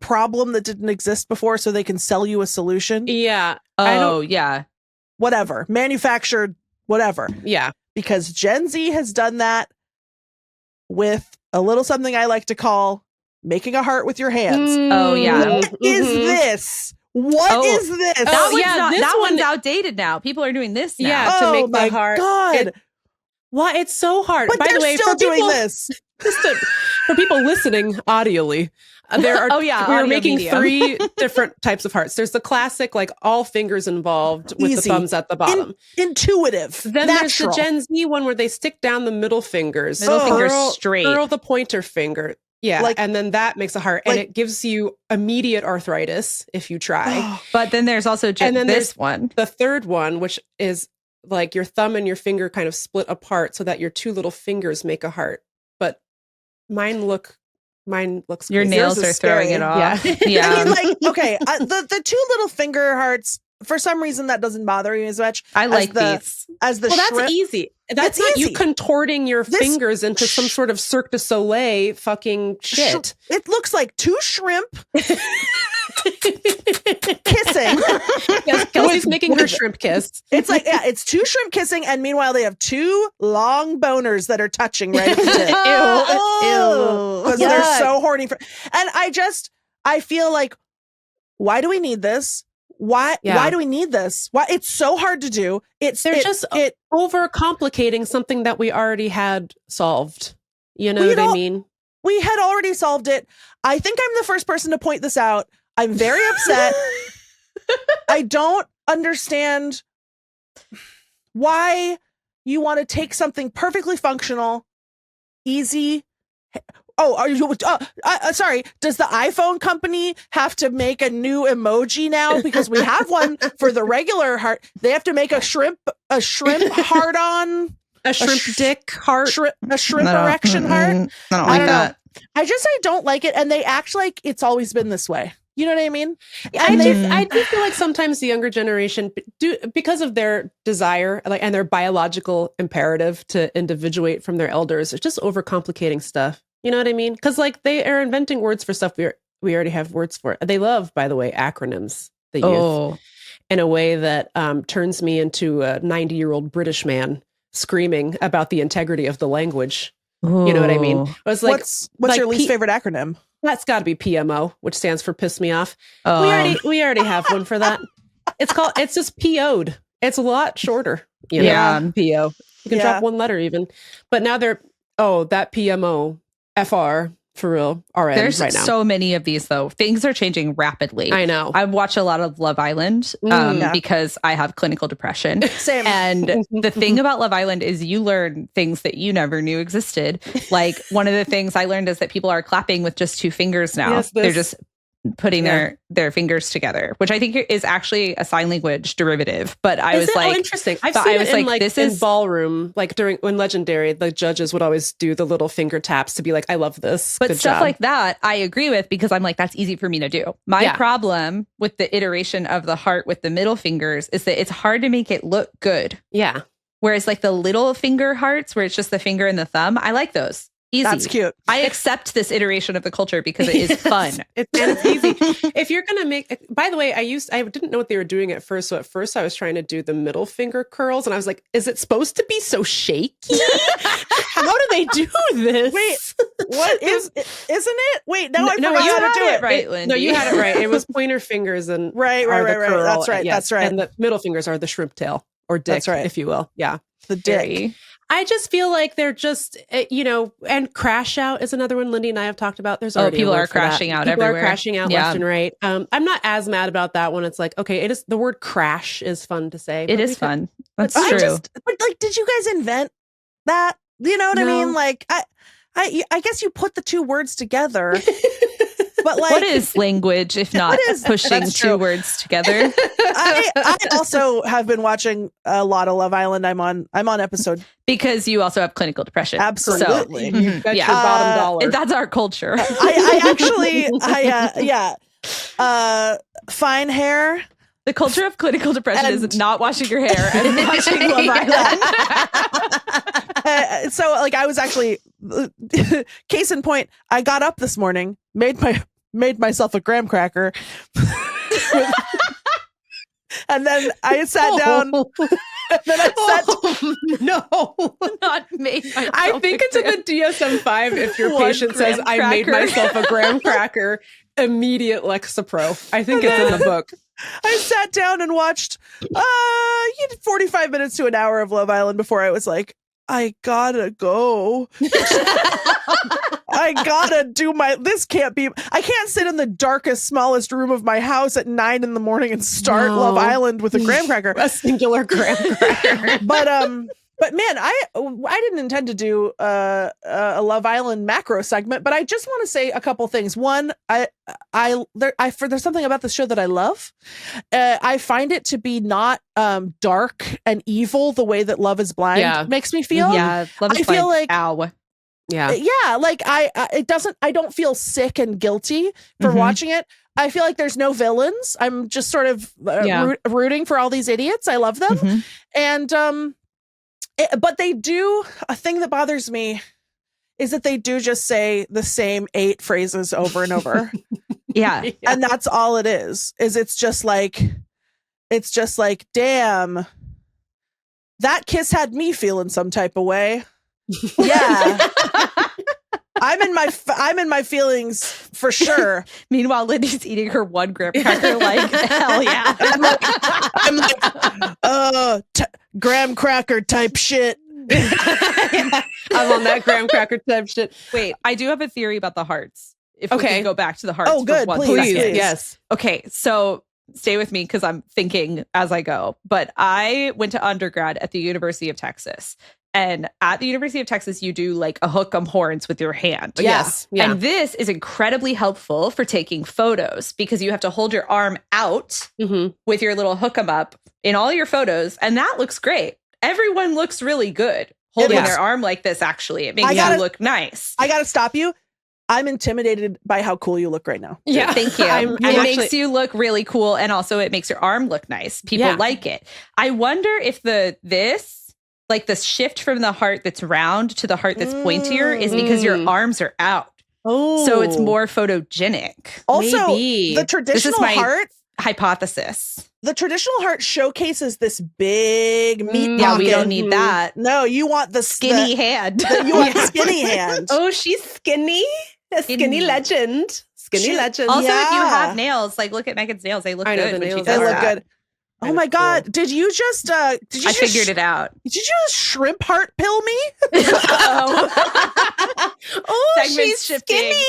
problem that didn't exist before so they can sell you a solution? Yeah. Oh, yeah. Whatever. Manufactured whatever. Yeah. Because Gen Z has done that with a little something I like to call making a heart with your hands. Oh, yeah. What is this? What is this? That one's outdated now. People are doing this now. Yeah, to make the heart. God. It's so hard. But by the way, still doing this. For people listening audially, there are we're making medium. 3 different types of hearts. There's the classic, like all fingers involved with the thumbs at the bottom. Intuitive. Then natural. There's the Gen Z one where they stick down the middle fingers. Fingers straight. Curl the pointer finger. Yeah, and then that makes a heart, and it gives you immediate arthritis if you try. But then there's also this one. The third one, which is like your thumb and your finger kind of split apart so that your 2 little fingers make a heart. But mine look Mine looks Your crazy. nails are throwing it off. Yeah. I mean, like, okay, the two little finger hearts, for some reason that doesn't bother me as much. I like these. As the that's shrimp. easy. That's not easy. you contorting your fingers into some sort of Cirque du Soleil fucking shit. It looks like two shrimp kissing. Yes, Kelsey's making her shrimp kiss. It's like, yeah, it's two shrimp kissing, and meanwhile they have two long boners that are touching right at the tip. Ew. Because they're so horny for, and I feel like, why do we need this? Why do we need this? Why it's so hard to do? They're just overcomplicating something that we already had solved. You know what I mean? We had already solved it. I think I'm the first person to point this out. I'm very upset. I don't understand why you want to take something perfectly functional, easy. Oh, are you? Sorry. Does the iPhone company have to make a new emoji now because we have one for the regular heart? They have to make a shrimp heart on a shrimp dick heart, a shrimp erection heart. I don't like that. I don't like it, and they act like it's always been this way. You know what I mean? I do feel like sometimes the younger generation because of their desire, like, and their biological imperative to individuate from their elders, it's just overcomplicating stuff. You know what I mean? Because like they are inventing words for stuff we already have words for. They love, by the way, acronyms. The youth in a way that turns me into a 90-year-old British man screaming about the integrity of the language. Ooh. You know what I mean? I was like, what's like your least favorite acronym? That's got to be PMO, which stands for piss me off. We already have one for that. It's just PO'd. It's a lot shorter. You know? PO. You can drop one letter even. But now that PMO. FR for real. RN There's right now. So many of these though. Things are changing rapidly. I know. I watch a lot of Love Island because I have clinical depression. Same. And the thing about Love Island is you learn things that you never knew existed. Like one of the things I learned is that people are clapping with just two fingers now. Yes, they're just putting their fingers together, which I think is actually a sign language derivative. But I was like, interesting. I've seen it in like in ballroom, like when Legendary, the judges would always do the little finger taps to be like, I love this. But stuff like that, I agree with because I'm like, that's easy for me to do. My problem with the iteration of the heart with the middle fingers is that it's hard to make it look good. Yeah. Whereas like the little finger hearts where it's just the finger and the thumb, I like those. Easy. That's cute. I accept this iteration of the culture because it is fun. It's easy. If you're going to make, by the way, I didn't know what they were doing at first. So at first I was trying to do the middle finger curls and I was like, is it supposed to be so shaky? How do they do this? Wait, what isn't it? Wait, now I forgot how to do it. Right, Lindy. No, you had it right. It was pointer fingers and right. That's right. Yes. That's right. And the middle fingers are the shrimp tail or dick, if you will. Yeah. The dick. I just feel like they're just, and crash out is another one Lindy and I have talked about. There's already people are crashing out everywhere. People are crashing out left and right. I'm not as mad about that one. It's like, okay, it is, the word crash is fun to say. It is fun. That's true. But like, did you guys invent that? You know what I mean? Like, I guess you put the two words together. But like, what is language if not pushing two words together? I also have been watching a lot of Love Island. I'm on episode because you also have clinical depression. Absolutely, so, that's your bottom dollar. That's our culture. Fine hair. The culture of clinical depression is not washing your hair and watching Love Island. So like I was actually case in point, I got up this morning, made myself a graham cracker and then I sat down and then not made myself I think it's in the DSM-5 if your patient says I made myself a graham cracker, immediate Lexapro. I think it's in the book. I sat down and watched 45 minutes to an hour of Love Island before I was like, I gotta go. I gotta do this can't be, I can't sit in the darkest, smallest room of my house at 9 a.m. and start Love Island with a graham cracker. A singular graham cracker. But man, I didn't intend to do a Love Island macro segment, but I just want to say a couple things. One, there's something about the show that I love. I find it to be not dark and evil the way that Love is Blind makes me feel. Yeah, Love is Blind. I feel like ow. Yeah, like I don't feel sick and guilty for watching it. I feel like there's no villains. I'm just sort of rooting for all these idiots. I love them. And but they do, a thing that bothers me is that they do just say the same 8 phrases over and over. And that's all it is it's just like, damn, that kiss had me feeling some type of way. Yeah. I'm in my feelings for sure. Meanwhile, Lindy's eating her 1 graham cracker like, hell yeah. I'm like graham cracker type shit. I'm on that graham cracker type shit. Wait, I do have a theory about the hearts. If we can go back to the hearts. Oh, good. For 1 please. second. Yes. Okay, so stay with me because I'm thinking as I go. But I went to undergrad at the University of Texas. And at the University of Texas, you do like a hook 'em horns with your hand. Yes. Yeah. And this is incredibly helpful for taking photos because you have to hold your arm out with your little hook 'em up in all your photos. And that looks great. Everyone looks really good holding their arm like this, actually. It makes you look nice. I got to stop you. I'm intimidated by how cool you look right now. Yeah. Thank you. It makes you look really cool. And also it makes your arm look nice. People like it. I wonder if like the shift from the heart that's round to the heart that's pointier is because your arms are out. Oh. So it's more photogenic. Also, maybe. the traditional heart hypothesis. The traditional heart showcases this big meat pocket. Yeah, we don't need that. No, you want the skinny hand. You want the skinny hand. Oh, she's skinny. A skinny legend. Skinny legend. Also, if you have nails, like look at Megan's nails. They look good. They look good. Oh my God. Cool. Did you just I figured it out. Did you just shrimp heart pill me? Oh, she's skinny.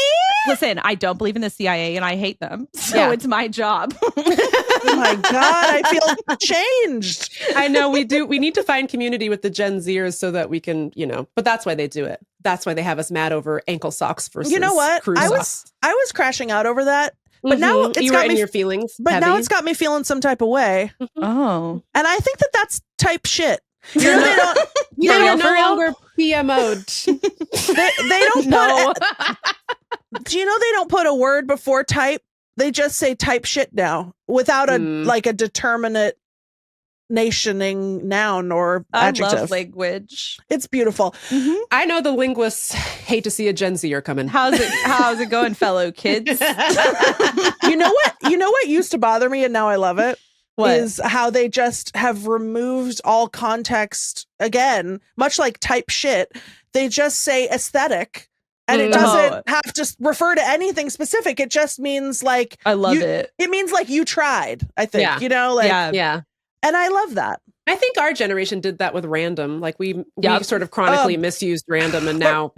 Listen, I don't believe in the CIA and I hate them. So it's my job. Oh my God, I feel changed. I know we do. We need to find community with the Gen Zers so that we can, but that's why they do it. That's why they have us mad over ankle socks versus You know what? I was crashing out over that. But now it's got me in your feelings. But now it's got me feeling some type of way. Oh. And I think that's type shit. You're no longer PMO'd. They don't put do you know they don't put a word before type? They just say type shit now without a determinate nationing noun or adjective. I love language. It's beautiful. I know the linguists hate to see a Gen Zer coming. How's it going, fellow kids? You know what used to bother me and now I love it? Is how they just have removed all context again, much like type shit. They just say aesthetic. And it doesn't have to refer to anything specific. It just means like I love it. It means like you tried, I think. Yeah. And I love that. I think our generation did that with random. Like we sort of chronically misused random, and now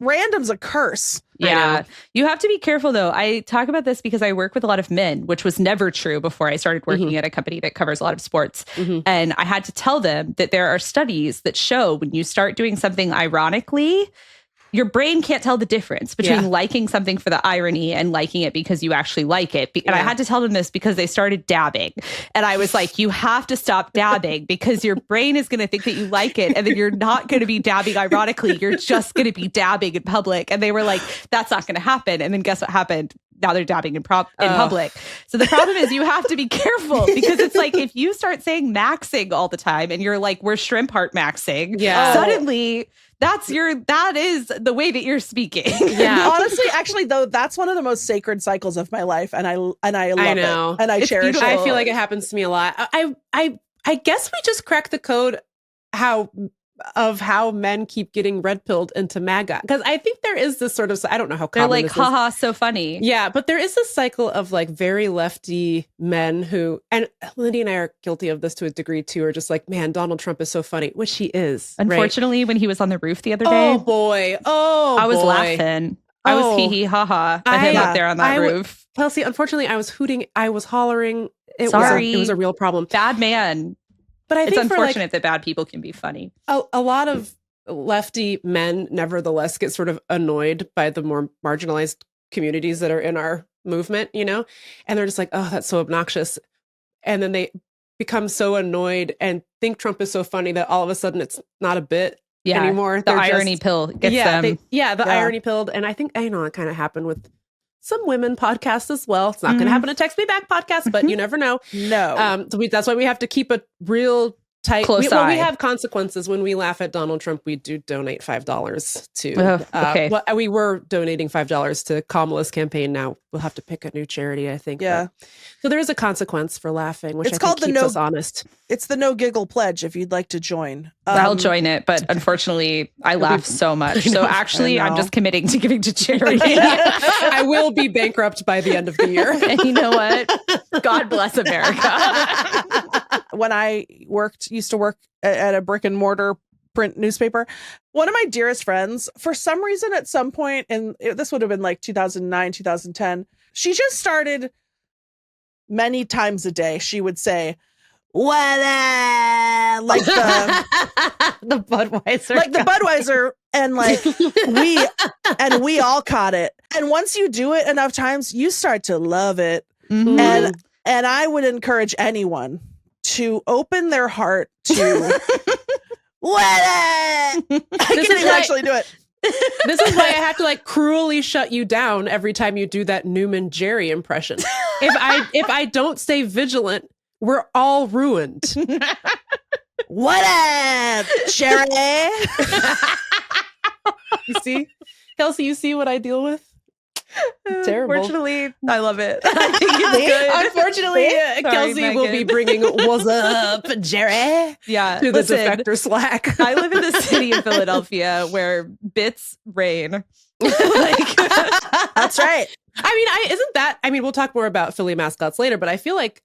random's a curse. Yeah. You have to be careful though. I talk about this because I work with a lot of men, which was never true before I started working at a company that covers a lot of sports. And I had to tell them that there are studies that show when you start doing something ironically, your brain can't tell the difference between liking something for the irony and liking it because you actually like it. And I had to tell them this because they started dabbing. And I was like, you have to stop dabbing because your brain is going to think that you like it. And then you're not going to be dabbing ironically. You're just going to be dabbing in public. And they were like, that's not going to happen. And then guess what happened? Now they're dabbing in public. So the problem is you have to be careful because it's like if you start saying maxing all the time and you're like, we're shrimp heart maxing, suddenly that is the way that you're speaking. Yeah. Honestly, actually though, that's one of the most sacred cycles of my life. And I love it. And I cherish it. I feel like it happens to me a lot. I guess we just cracked the code how men keep getting red pilled into MAGA. Because I think there is this sort of, I don't know how common they're like, this haha, so funny. Yeah, but there is this cycle of like very lefty men who, and Lindy and I are guilty of this to a degree too, are just like, man, Donald Trump is so funny, which he is. Unfortunately, when he was on the roof the other day. Oh boy. I was laughing. I was hee hee ha ha at him up there on that roof. Kelsey, unfortunately, I was hooting, I was hollering. It was a real problem. Bad man. But I think it's unfortunate that bad people can be funny. A lot of lefty men, nevertheless, get sort of annoyed by the more marginalized communities that are in our movement, and they're just like, oh, that's so obnoxious. And then they become so annoyed and think Trump is so funny that all of a sudden it's not a bit anymore. The irony pill gets them. Irony pilled. And I think, it kind of happened with some women podcasts as well. It's not going to happen to Text Me Back podcast, but you never know. No. That's why we have to keep a real tight close eye. We have consequences. When we laugh at Donald Trump, we do donate $5 to okay. We were donating $5 to Kamala's campaign. Now we'll have to pick a new charity, I think. Yeah. So there is a consequence for laughing, which it's I think keeps us honest. It's the No Giggle Pledge if you'd like to join. I'll join it, but unfortunately I laugh so much. So actually I'm just committing to giving to charity. I will be bankrupt by the end of the year. And you know what? God bless America. When I used to work at a brick and mortar print newspaper, one of my dearest friends, for some reason at some point, and this would have been like 2009, 2010, she just started many times a day. She would say, what like the Budweiser. Like the Budweiser, and like we all caught it. And once you do it enough times, you start to love it. Mm-hmm. And I would encourage anyone to open their heart to I can actually do it. This is why I have to like cruelly shut you down every time you do that Newman Jerry impression. If I don't stay vigilant, we're all ruined. What up, Sherry? You see, Kelsey, you see what I deal with? Terrible. Unfortunately, I love it. I think it's good. Unfortunately, Kelsey Megan. will be bringing "What's up, Jerry?" To the Defector Slack. I live in the city of Philadelphia where bits rain. That's right. We'll talk more about Philly mascots later, but I feel like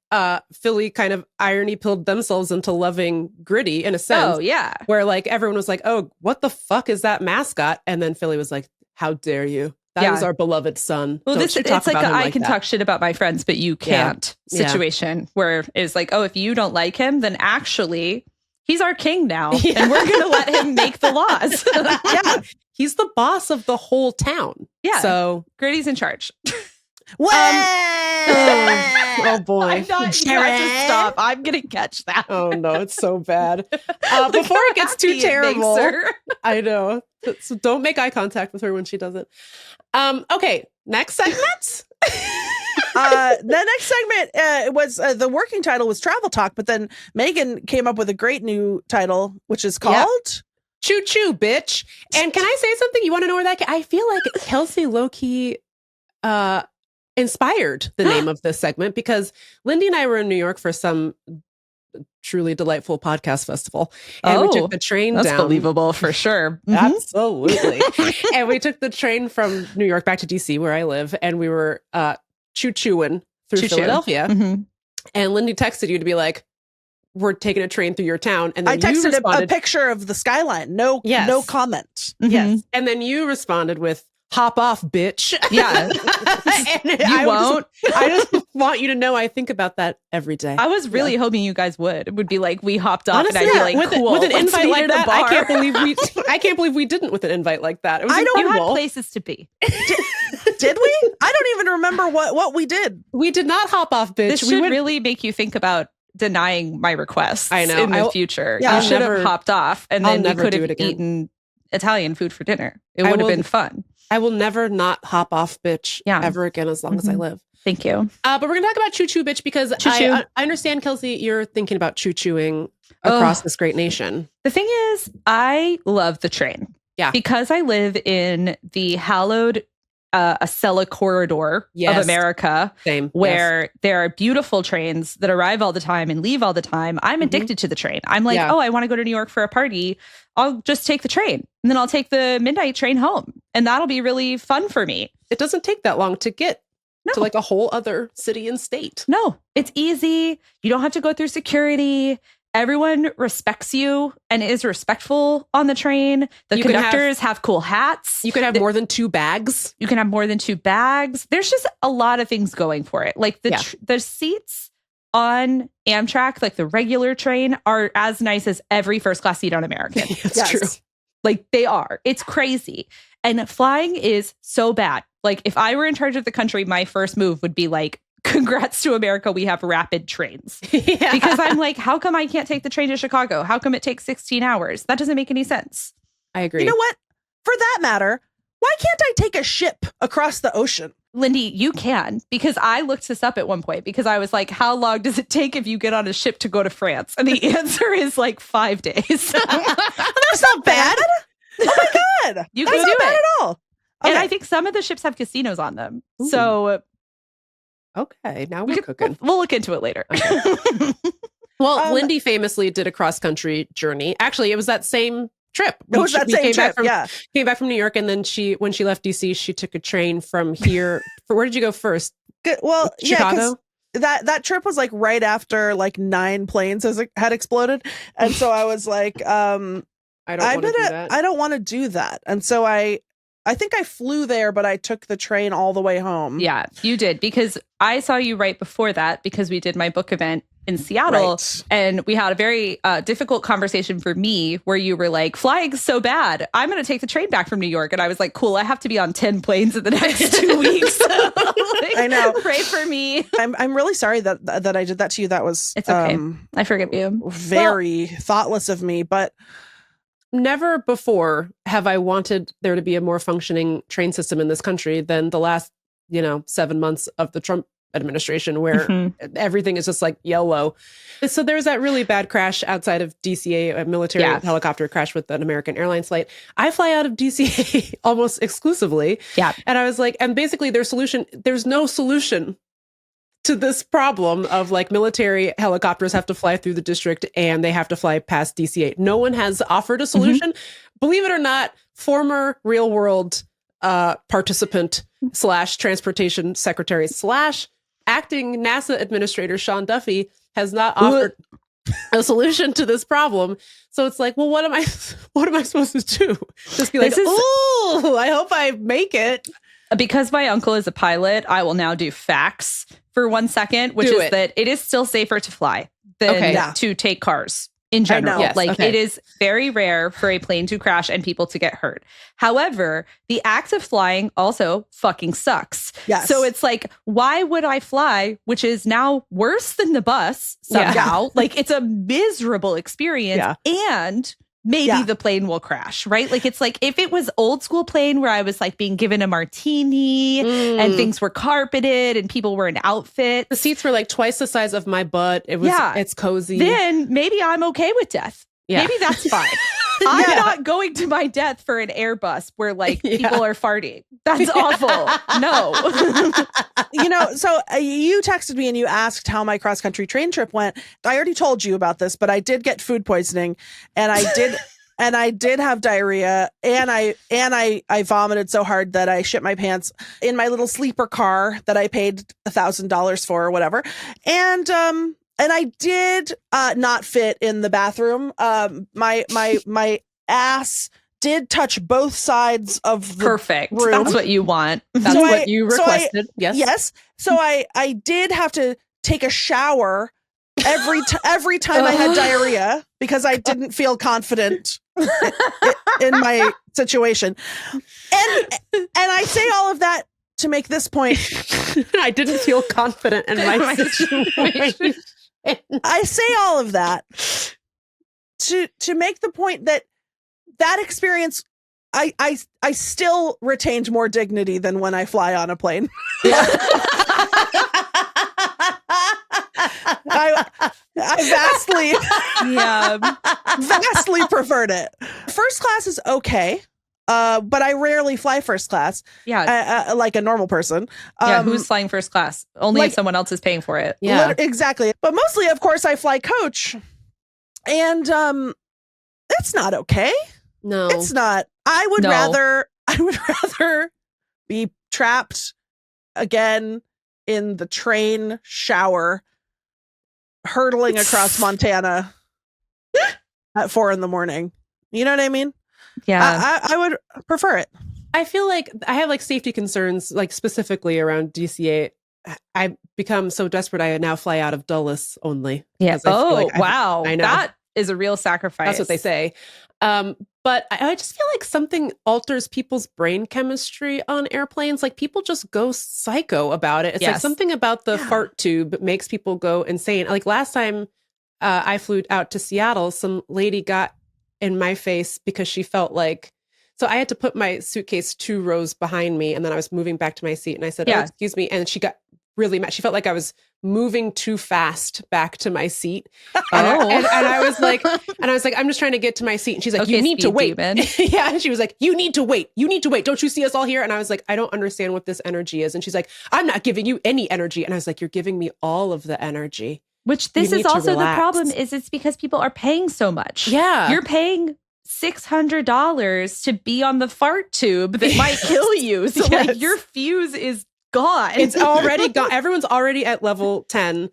Philly kind of irony pilled themselves into loving Gritty in a sense. Oh, yeah. Where like everyone was like, oh, what the fuck is that mascot? And then Philly was like, how dare you? That is our beloved son. Well, it's like I can talk shit about my friends, but you can't situation where it's like, oh, if you don't like him, then actually he's our king now. And we're going to let him make the laws. He's the boss of the whole town. Yeah. So Gritty's in charge. Oh boy. I thought you had to stop. I'm going to catch that. Oh no, it's so bad. Before it gets too terrible. I know. So don't make eye contact with her when she does it. Okay, next segment. The next segment was the working title was Travel Talk, but then Megan came up with a great new title, which is called Choo Choo, bitch. And can I say something? You want to know where that I feel like Kelsey low-key inspired the name of this segment, because Lindy and I were in New York for some truly delightful podcast festival, and we took the train down. That's believable for sure. Absolutely. And we took the train from New York back to DC, where I live, and we were choo-chooing through Philadelphia. Mm-hmm. And Lindy texted you to be like, we're taking a train through your town. And then I texted a picture of the skyline. No comment. Mm-hmm. Yes. And then you responded with, hop off, bitch. Yeah. I won't. I just want you to know I think about that every day. I was really hoping you guys would. It would be like, we hopped off. Honestly, and I'd be like, cool. With an invite like that, I can't believe we didn't with an invite like that. It was incredible. You had places to be. Did we? I don't even remember what we did. We did not hop off, bitch. This should really make you think about denying my requests in the future. Yeah, you should have hopped off, and then you could have eaten Italian food for dinner. It would have been fun. I will never not hop off, bitch, ever again as long as I live. Thank you. But we're going to talk about choo-choo, bitch, because I understand, Kelsey, you're thinking about choo-chooing across this great nation. The thing is, I love the train. Yeah. Because I live in the hallowed Acela corridor of America, where there are beautiful trains that arrive all the time and leave all the time. I'm addicted to the train. I'm like, I want to go to New York for a party. I'll just take the train, and then I'll take the midnight train home, and that'll be really fun for me. It doesn't take that long to get to like a whole other city and state. No, it's easy. You don't have to go through security. Everyone respects you and is respectful on the train. The conductors have cool hats. You can have more than 2 bags. You can have more than 2 bags. There's just a lot of things going for it. Like the seats on Amtrak, like the regular train, are as nice as every first class seat on American. That's true. Like they are. It's crazy. And flying is so bad. Like if I were in charge of the country, my first move would be like, congrats to America, we have rapid trains. Because I'm like, how come I can't take the train to Chicago? How come it takes 16 hours? That doesn't make any sense. I agree. You know what? For that matter, why can't I take a ship across the ocean? Lindy, you can, because I looked this up at one point because I was like, how long does it take if you get on a ship to go to France? And the answer is like 5 days. That's not bad. Oh my God. You That's can do not bad it. at all. Okay. And I think some of the ships have casinos on them. Ooh. So okay, now we're cooking. We'll look into it later. Okay. Well, Lindy famously did a cross-country journey. Actually, it was that same trip. It was that same trip, Came back from New York, and then when she left DC, she took a train from here. Where did you go first? Good. Well, Chicago? That trip was like right after like 9 planes had exploded. And so I was like, I don't want to do that. And so I think I flew there, but I took the train all the way home. Yeah, you did, because I saw you right before that because we did my book event in Seattle. Right. And we had a very difficult conversation for me where you were like, flying's so bad. I'm going to take the train back from New York. And I was like, cool, I have to be on 10 planes in the next 2 weeks. I know. Pray for me. I'm really sorry that I did that to you. That was it's okay. I forgive you. Very thoughtless of me, but never before have I wanted there to be a more functioning train system in this country than the last, 7 months of the Trump administration, where everything is just like yellow. So there was that really bad crash outside of DCA, a military helicopter crash with an American Airlines flight. I fly out of DCA almost exclusively. Yeah. And I was like, and basically there's no solution to this problem of like military helicopters have to fly through the district and they have to fly past DCA. No one has offered a solution. Believe it or not, former real world participant / transportation secretary / acting NASA administrator Sean Duffy has not offered a solution to this problem. So it's like, well, what am I supposed to do? Just be like, oh, I hope I make it. Because my uncle is a pilot, I will now do facts for 1 second, which is that it is still safer to fly than to take cars in general. Yes, it is very rare for a plane to crash and people to get hurt. However, the act of flying also fucking sucks. Yes. So it's like, why would I fly, which is now worse than the bus somehow? Like, it's a miserable experience. And maybe the plane will crash, right? Like, it's like if it was old school plane where I was like being given a martini and things were carpeted and people were in outfits. The seats were like twice the size of my butt. It was, it's cozy. Then maybe I'm okay with death. Yeah. Maybe that's fine. I'm not going to my death for an Airbus where like people are farting. That's awful. No. So you texted me and you asked how my cross country train trip went. I already told you about this, but I did get food poisoning and I did have diarrhea and I vomited so hard that I shit my pants in my little sleeper car that I paid $1,000 for or whatever. And I did not fit in the bathroom. My ass did touch both sides of the room. That's what you want. That's what you requested. Yes. So I did have to take a shower every time I had diarrhea because I didn't feel confident in my situation. And I say all of that to make this point. I didn't feel confident in my situation. I say all of that to make the point that experience, I still retained more dignity than when I fly on a plane. I vastly preferred it. First class is okay. But I rarely fly first class. Yeah. Like a normal person. Who's flying first class? Only if someone else is paying for it. Yeah. Exactly. But mostly, of course, I fly coach. And it's not okay. No. It's not. I would rather be trapped again in the train shower, hurtling across Montana at 4 a.m. You know what I mean? Yeah. I would prefer it. I feel like I have like safety concerns, like specifically around DCA. I've become so desperate. I now fly out of Dulles only. Yeah. Wow. I know. That is a real sacrifice. That's what they say. But I just feel like something alters people's brain chemistry on airplanes. Like people just go psycho about it. It's like something about the fart tube makes people go insane. Like last time I flew out to Seattle, some lady got in my face because she felt like, so I had to put my suitcase 2 rows behind me, and then I was moving back to my seat, and I said, "Oh, excuse me," and she got really mad. She felt like I was moving too fast back to my seat. And I was like, I'm just trying to get to my seat. And she's like, you need to wait. Yeah. And she was like, you need to wait. You need to wait. Don't you see us all here? And I was like, I don't understand what this energy is. And she's like, I'm not giving you any energy. And I was like, you're giving me all of the energy. Which this is also the problem is it's because people are paying so much. Yeah. You're paying $600 to be on the fart tube that might kill you. So like your fuse is gone. It's already gone. Everyone's already at level 10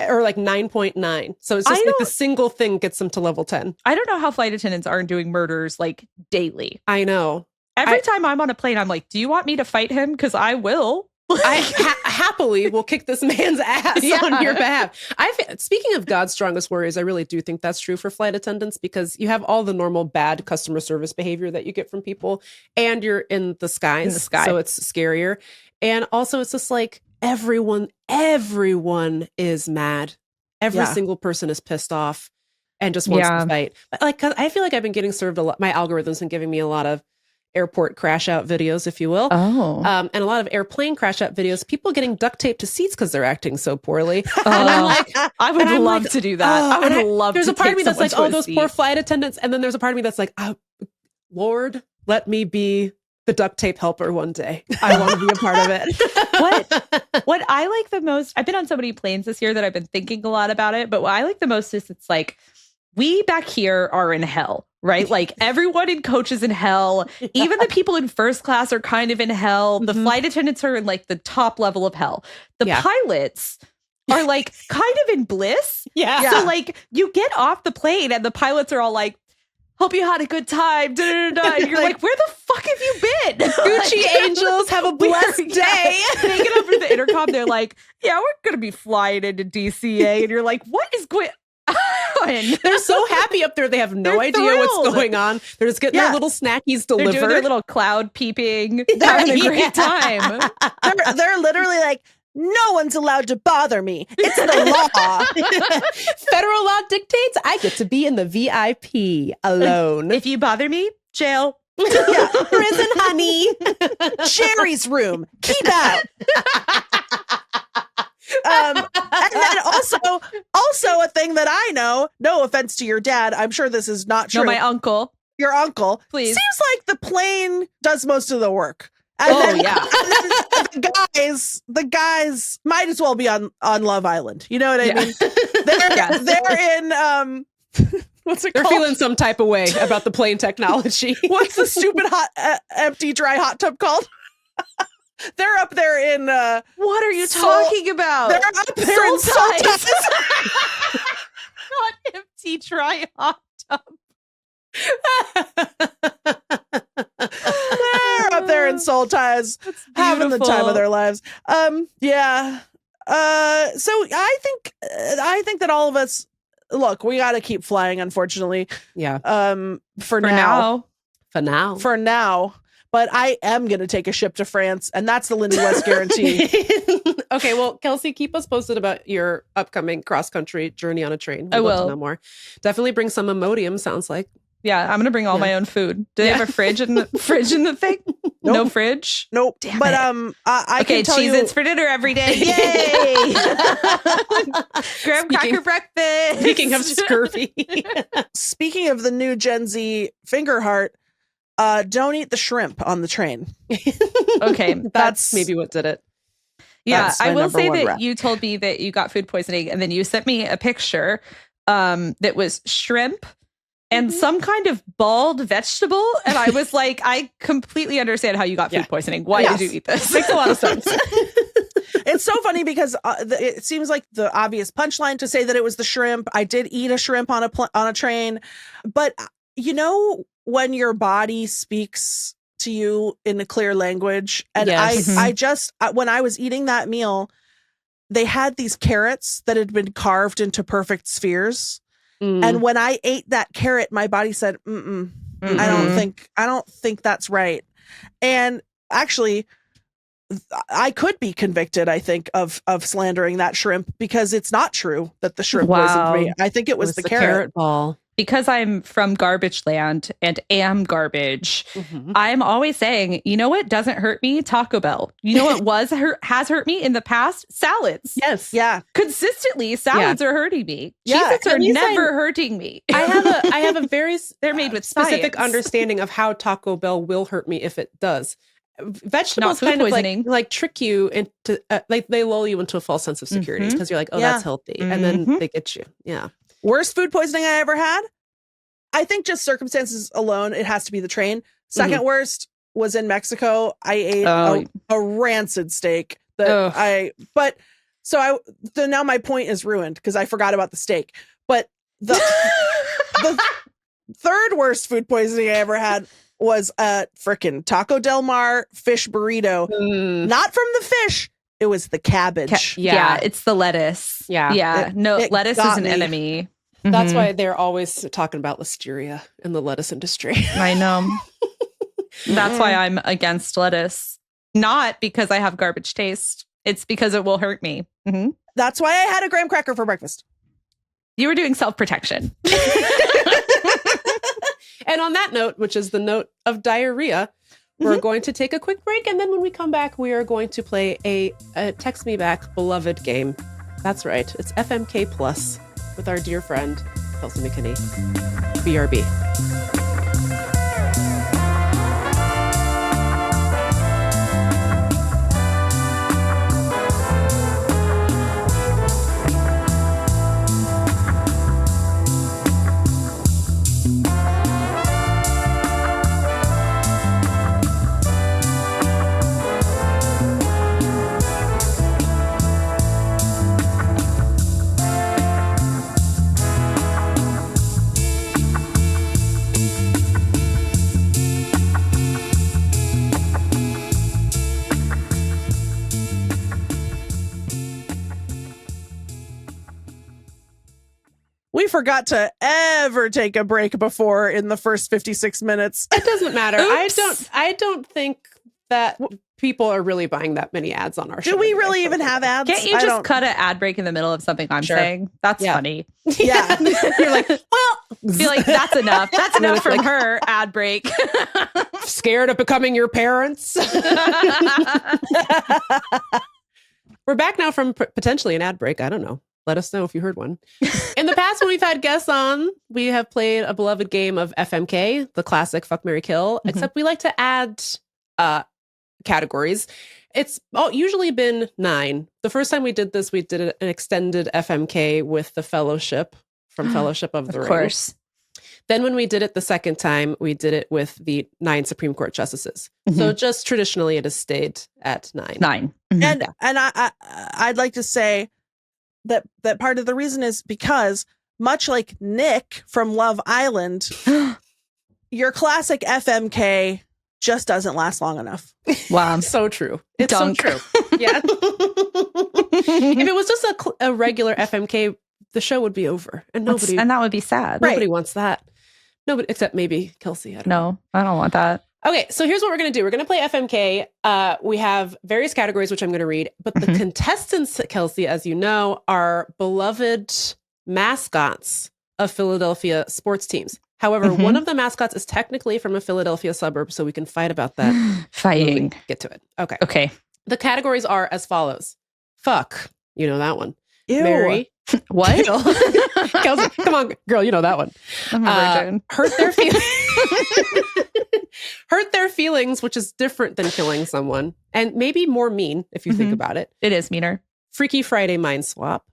or like 9.9. So it's just like the single thing gets them to level 10. I don't know how flight attendants aren't doing murders like daily. I know. Every time I'm on a plane, I'm like, do you want me to fight him? Because I will. I happily will kick this man's ass on your behalf. Speaking of God's strongest warriors, I really do think that's true for flight attendants because you have all the normal bad customer service behavior that you get from people, and you're in the skies, so it's scarier. And also, it's just like everyone is mad. Every single person is pissed off and just wants to fight. But like, I feel like I've been getting served a lot. My algorithm's been giving me a lot of airport crash out videos, if you will. And a lot of airplane crash out videos, people getting duct taped to seats because they're acting so poorly. And I'm like, I would love to do that. I would love to. There's a part of me that's like, oh, those poor flight attendants. And then there's a part of me that's like, oh, Lord, let me be the duct tape helper one day. I want to be a part of it. What I like the most, I've been on so many planes this year that I've been thinking a lot about it, but what I like the most is it's like, we back here are in hell, right? Like everyone in coach is in hell. Even the people in first class are kind of in hell. The flight attendants are in like the top level of hell. The pilots are like kind of in bliss. So like you get off the plane and the pilots are all like, hope you had a good time. And you're like, where the fuck have you been? Gucci angels, have a blessed day. They get over the intercom. They're like, yeah, we're going to be flying into DCA. And you're like, what is going on? They're so happy up there. They have no idea what's going on. They're just getting their little snackies delivered. They're doing their little cloud peeping, having a great time. They're literally like, no one's allowed to bother me. It's the law. Federal law dictates I get to be in the VIP alone. If you bother me, jail. Prison, honey. Sherry's room. Keep out. And then also a thing that I know, no offense to your dad, I'm sure this is not true. No, my uncle. Your uncle. Please. Seems like the plane does most of the work. And the guys might as well be on Love Island. You know what I mean? They're in what's it called? They're feeling some type of way about the plane technology. What's the stupid empty dry hot tub called? They're up there in what are you talking about? They're up there in Soul Ties. Not empty dry hot tub. They're up there in Soul Ties, having the time of their lives. So I think that all of us, look, we got to keep flying, unfortunately. Yeah. For now. But I am going to take a ship to France, and that's the Lindy West guarantee. Okay, well, Kelsey, keep us posted about your upcoming cross-country journey on a train. I will. Love to know more. Definitely bring some Imodium, sounds like. Yeah, I'm going to bring all my own food. Do they have a fridge in the thing? Nope. No fridge? Nope. Damn but it. I can tell you, Cheez-Its for dinner every day. Yay! Graham cracker breakfast. Speaking of scurvy. Speaking of the new Gen Z finger heart, don't eat the shrimp on the train. Okay. That's maybe what did it. Yeah, I will say that you told me that you got food poisoning, and then you sent me a picture that was shrimp and some kind of bald vegetable. And I was like, I completely understand how you got food poisoning. Why did you eat this? Makes a lot of sense. It's so funny because it seems like the obvious punchline to say that it was the shrimp. I did eat a shrimp on a train, but you know, when your body speaks to you in a clear language. And I just, when I was eating that meal, they had these carrots that had been carved into perfect spheres. And when I ate that carrot, my body said, I don't think that's right. And actually, I could be convicted, I think, of slandering that shrimp because it's not true that the shrimp poisoned me. I think it was the carrot ball. because I'm from garbage land and am garbage, I'm always saying, you know what doesn't hurt me? Taco Bell. You know what has hurt me in the past? Salads. Yes. Yeah. Consistently, salads are hurting me. Yeah. Cheez-Its are never hurting me. I have a very they're made with specific science. Understanding of how Taco Bell will hurt me if it does. Vegetables Not food kind of poisoning. like trick you into like they lull you into a false sense of security because you're like, oh, that's healthy, and then they get you. Yeah. Worst food poisoning I ever had? I think just circumstances alone, it has to be the train. Second worst was in Mexico. I ate a rancid steak that now my point is ruined because I forgot about the steak. But the third worst food poisoning I ever had was a frickin' Taco Del Mar fish burrito. Not from the fish. It was the cabbage. Yeah, it's the lettuce. Yeah. Lettuce is an enemy. That's why they're always talking about listeria in the lettuce industry. I know. That's why I'm against lettuce. Not because I have garbage taste. It's because it will hurt me. That's why I had a graham cracker for breakfast. You were doing self-protection. And on that note, which is the note of diarrhea, we're going to take a quick break. And then when we come back, we are going to play a Text Me Back beloved game. That's right. It's FMK Plus with our dear friend, Kelsey McKinney. BRB. We forgot to ever take a break before in the first 56 minutes. It doesn't matter. Oops. I don't think that people are really buying that many ads on our show. Do we really even have ads? Can't you just cut an ad break in the middle of something I'm saying? That's funny. Yeah. You're like, well, feel like that's enough. That's enough from her ad break. Scared of becoming your parents? We're back now from potentially an ad break. I don't know. Let us know if you heard one. In the past, when we've had guests on, we have played a beloved game of FMK, the classic Fuck, Marry, Kill, except we like to add categories. It's usually been 9. The first time we did this, we did an extended FMK with the Fellowship from Fellowship of the Ring. Of course. Then when we did it the second time, we did it with the 9 Supreme Court justices. So just traditionally, it has stayed at 9. 9. And I'd like to say that part of the reason is because much like Nick from Love Island, your classic FMK just doesn't last long enough. Wow. So true. It's so true. Yeah. If it was just a regular FMK, the show would be over. And that would be sad. Nobody wants that. Nobody, except maybe Kelsey. I don't want that. Okay, so here's what we're going to do. We're going to play FMK. We have various categories, which I'm going to read. But the contestants, Kelsey, as you know, are beloved mascots of Philadelphia sports teams. However, one of the mascots is technically from a Philadelphia suburb, so we can fight about that. Fighting. Get to it. Okay. Okay. The categories are as follows. Fuck. You know that one. Ew. Marry. What? Kelsey, come on, girl. You know that one. I'm a virgin. Hurt their feelings. Hurt their feelings, which is different than killing someone. And maybe more mean, if you think about it. It is meaner. Freaky Friday mind swap.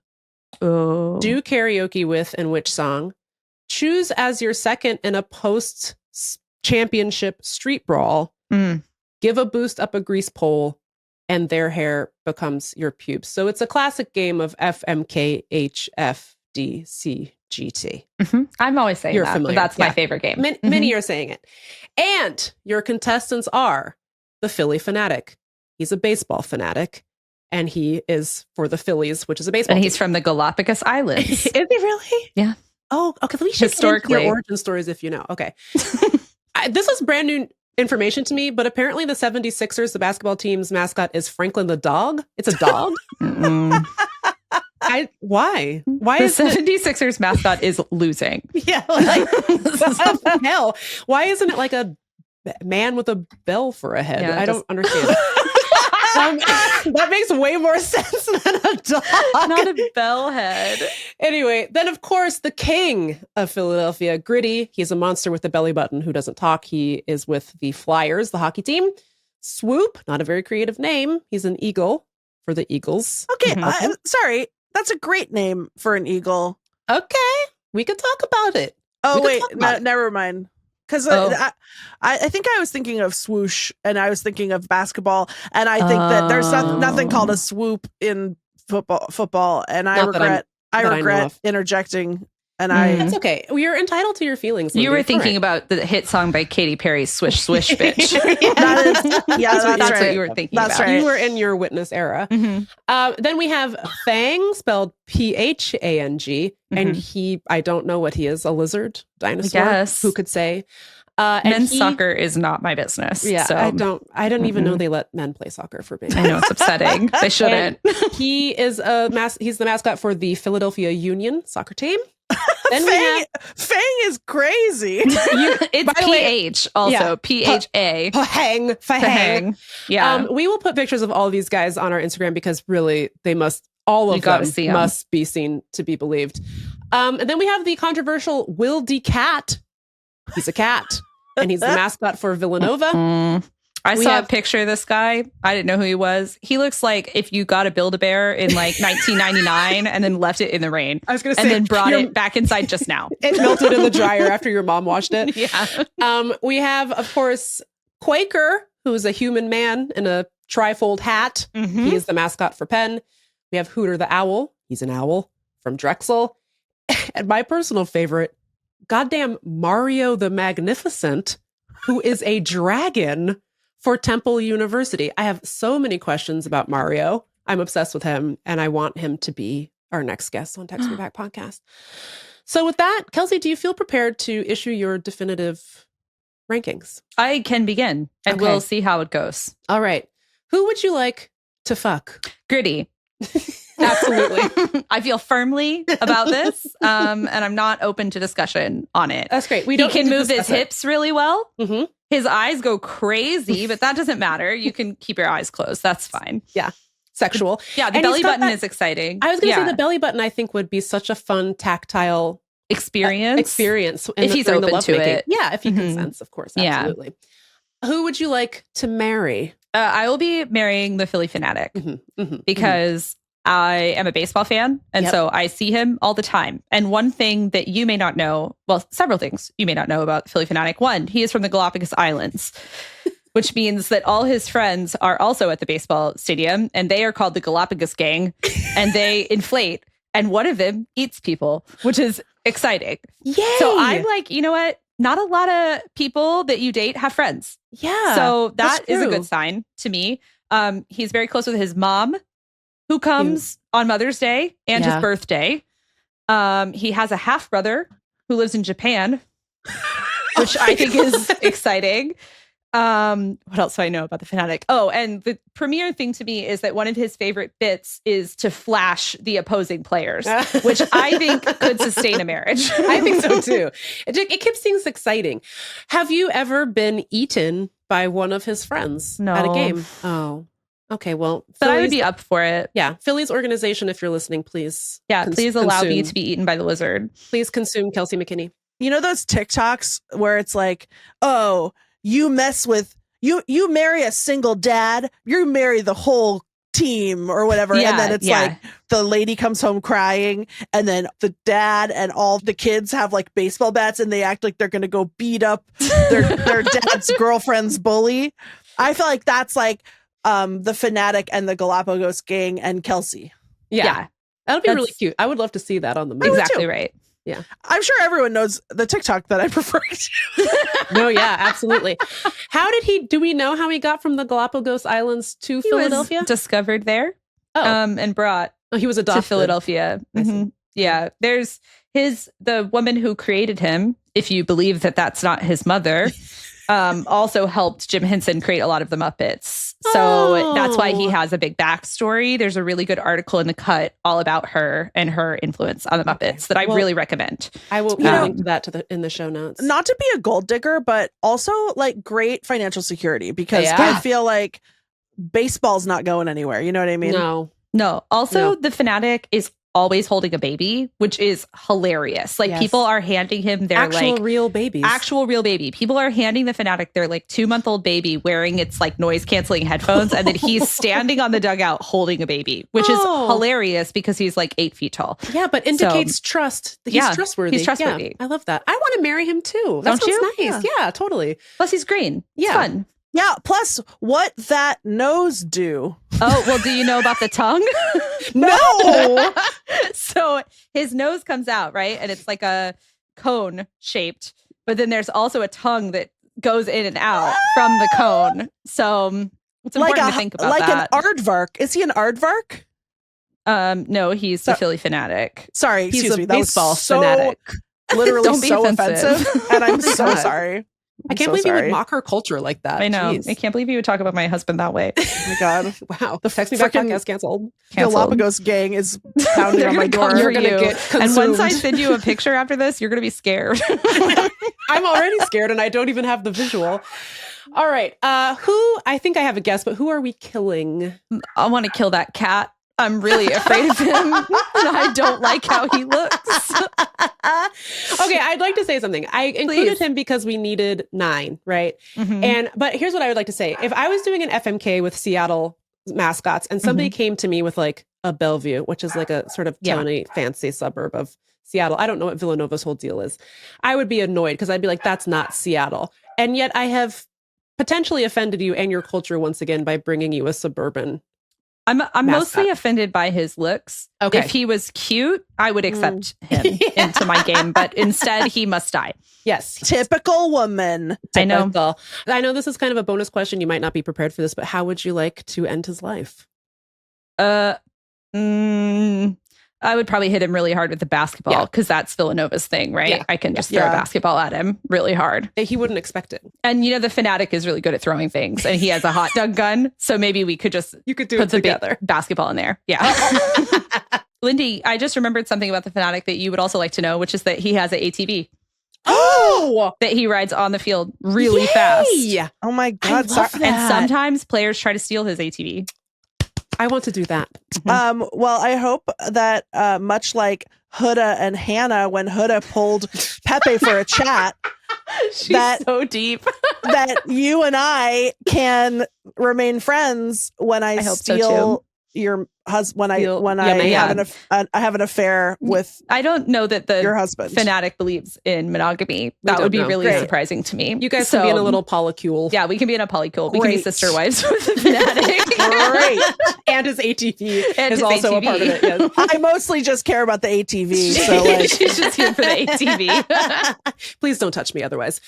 Oh. Do karaoke with and which song. Choose as your second in a post-championship street brawl. Give a boost up a grease pole. And their hair becomes your pubes. So it's a classic game of FMKHFDCGT. I'm always saying You're that. familiar. That's my favorite game. Many are saying it. And your contestants are the Philly fanatic. He's a baseball fanatic. And he is for the Phillies, which is a baseball And he's team. from the Galapagos Islands. Is he really? Yeah. Oh, okay. We should Historically. your origin stories if you know. Okay. This is brand new information to me, but apparently the 76ers, the basketball team's mascot is Franklin the dog. It's a dog. Why? Why the is it 76ers mascot is losing. Yeah, like what the hell? Why isn't it like a man with a bell for a head? Yeah, I don't understand. That makes way more sense than a dog. Not a bell head. Anyway, then of course the king of Philadelphia, Gritty. He's a monster with a belly button who doesn't talk. He is with the Flyers, the hockey team. Swoop, not a very creative name. He's an eagle for the Eagles. Okay, I'm sorry. That's a great name for an eagle. Okay, we could talk about it. Oh, wait, never mind. Because I think I was thinking of swoosh and I was thinking of basketball. And I think that there's nothing called a swoop in football. And I regret interjecting. And That's okay. You're entitled to your feelings. Lindy. You were thinking about the hit song by Katy Perry, Swish, Swish, Bitch. That's what you were thinking about. Right. You were in your witness era. Mm-hmm. Then we have Fang, spelled Phang. And I don't know what he is, a lizard, dinosaur? Yes. Who could say? Men's soccer is not my business. Yeah, so. I don't even know they let men play soccer for me. I know, it's upsetting. They shouldn't. He is he's the mascot for the Philadelphia Union soccer team. Then Fang is crazy. It's PH also. Yeah. PHA. Fang. Yeah. We will put pictures of all these guys on our Instagram because really all of them must be seen to be believed. And then we have the controversial Will D. Cat. He's a cat. And he's the mascot for Villanova. I saw a picture of this guy. I didn't know who he was. He looks like if you got a Build-A-Bear in like 1999 and then left it in the rain. I was going to say. And then brought it back inside just now. It melted in the dryer after your mom washed it. Yeah. We have, of course, Quaker, who is a human man in a trifold hat. Mm-hmm. He is the mascot for Penn. We have Hooter the Owl. He's an owl from Drexel. And my personal favorite, goddamn Mario the Magnificent, who is a dragon for Temple University. I have so many questions about Mario. I'm obsessed with him, and I want him to be our next guest on Text Me Back podcast. So with that, Kelsey, do you feel prepared to issue your definitive rankings? I can begin, and we'll see how it goes. All right. Who would you like to fuck? Gritty. Absolutely. I feel firmly about this, and I'm not open to discussion on it. That's great. He can move his hips really well. Mm-hmm. His eyes go crazy, but that doesn't matter. You can keep your eyes closed. That's fine. Yeah. Sexual. Yeah, the belly button is exciting. I was going to say the belly button, I think, would be such a fun tactile experience if he's open to it. Yeah, if he consents, of course. Absolutely. Yeah. Who would you like to marry? I will be marrying the Philly fanatic because I am a baseball fan. And so I see him all the time. And one thing that you may not know, well, several things you may not know about the Philly fanatic. One, he is from the Galapagos Islands, which means that all his friends are also at the baseball stadium and they are called the Galapagos Gang and they inflate. And one of them eats people, which is exciting. Yay! So I'm like, you know what? Not a lot of people that you date have friends. Yeah. So that is a good sign to me. He's very close with his mom, who comes on Mother's Day and his birthday. He has a half brother who lives in Japan, which I think is exciting. What else do I know about the fanatic? Oh, and the premier thing to me is that one of his favorite bits is to flash the opposing players, which I think could sustain a marriage. I think so too. It keeps things exciting. Have you ever been eaten by one of his friends at a game? Oh. Okay, well, but I would be up for it. Yeah, Phillies organization, if you're listening, please. Yeah, please allow me to be eaten by the lizard. Please consume Kelsey McKinney. You know those TikToks where it's like, oh, you marry a single dad, you marry the whole team or whatever. And then it's like the lady comes home crying and then the dad and all the kids have like baseball bats and they act like they're going to go beat up their dad's girlfriend's bully. I feel like that's like the fanatic and the Galapagos Gang and Kelsey. Yeah. That'll be really cute. I would love to see that on the movie. Exactly right. Yeah. I'm sure everyone knows the TikTok that I prefer to. No, yeah, absolutely. Do we know how he got from the Galapagos Islands to Philadelphia? Was discovered there and brought he was adopted to Philadelphia. Mm-hmm. Yeah. There's the woman who created him, if you believe that that's not his mother, also helped Jim Henson create a lot of the Muppets. So that's why he has a big backstory. There's a really good article in The Cut all about her and her influence on the Muppets that I really recommend. I will link to that in the show notes. Not to be a gold digger, but also like great financial security, because I feel like baseball's not going anywhere. You know what I mean? No. Also, the Fanatic is always holding a baby, which is hilarious. Like people are handing him their actual real baby. People are handing the Fanatic their like 2-month-old baby wearing its like noise canceling headphones, and then he's standing on the dugout holding a baby, which is hilarious because he's like 8 feet tall. Yeah, but indicates trust. He's trustworthy. He's trustworthy. Yeah, I love that. I want to marry him too. That sounds nice. Yeah, totally. Plus he's green. It's fun. Yeah, plus what that nose do? Oh, well, do you know about the tongue? No! So his nose comes out, right? And it's like a cone shaped, but then there's also a tongue that goes in and out from the cone. So it's important to think about like that. Like an aardvark. Is he an aardvark? No, he's the Philly Fanatic. Sorry, he's excuse me. That was fanatic. Literally so offensive. And I'm so sorry. I can't believe you would mock her culture like that. I know. Jeez. I can't believe you would talk about my husband that way. Oh my God. Wow. The Text Me Back podcast canceled. Galapagos gang is pounding on my door. You're going to get consumed. And once I send you a picture after this, you're going to be scared. I'm already scared and I don't even have the visual. All right. Who, I think I have a guess, but who are we killing? I want to kill that cat. I'm really afraid of him. And I don't like how he looks. Okay, I'd like to say something. I included him because we needed 9, right? Mm-hmm. But here's what I would like to say. If I was doing an FMK with Seattle mascots and somebody came to me with like a Bellevue, which is like a sort of tiny, fancy suburb of Seattle. I don't know what Villanova's whole deal is. I would be annoyed because I'd be like, that's not Seattle. And yet I have potentially offended you and your culture once again by bringing you a suburban I'm mascot. mostly offended by his looks. Okay. If he was cute, I would accept him into my game, but instead he must die. Yes. Typical woman. Typical. I know this is kind of a bonus question. You might not be prepared for this, but how would you like to end his life? I would probably hit him really hard with the basketball because that's Villanova's thing, right? Yeah. I can just throw a basketball at him really hard. He wouldn't expect it. And you know, the Fanatic is really good at throwing things and he has a hot dog gun. So maybe we could just put the together. Big basketball in there. Yeah. Lindy, I just remembered something about the Fanatic that you would also like to know, which is that he has an ATV. Oh! That he rides on the field really fast. Oh my God. And sometimes players try to steal his ATV. I want to do that. Well, I hope that much like Huda and Hannah, when Huda pulled Pepe for a chat, she's so deep that you and I can remain friends when I steal your husband. When I have an affair with. I don't know that your husband Fanatic believes in monogamy. That would be really surprising to me. You guys can be in a little polycule. Yeah, we can be in a polycule. We can be sister wives with the Fanatic. Great. And his ATV is also a part of it. Yes. I mostly just care about the ATV. So she's just here for the ATV. Please don't touch me otherwise.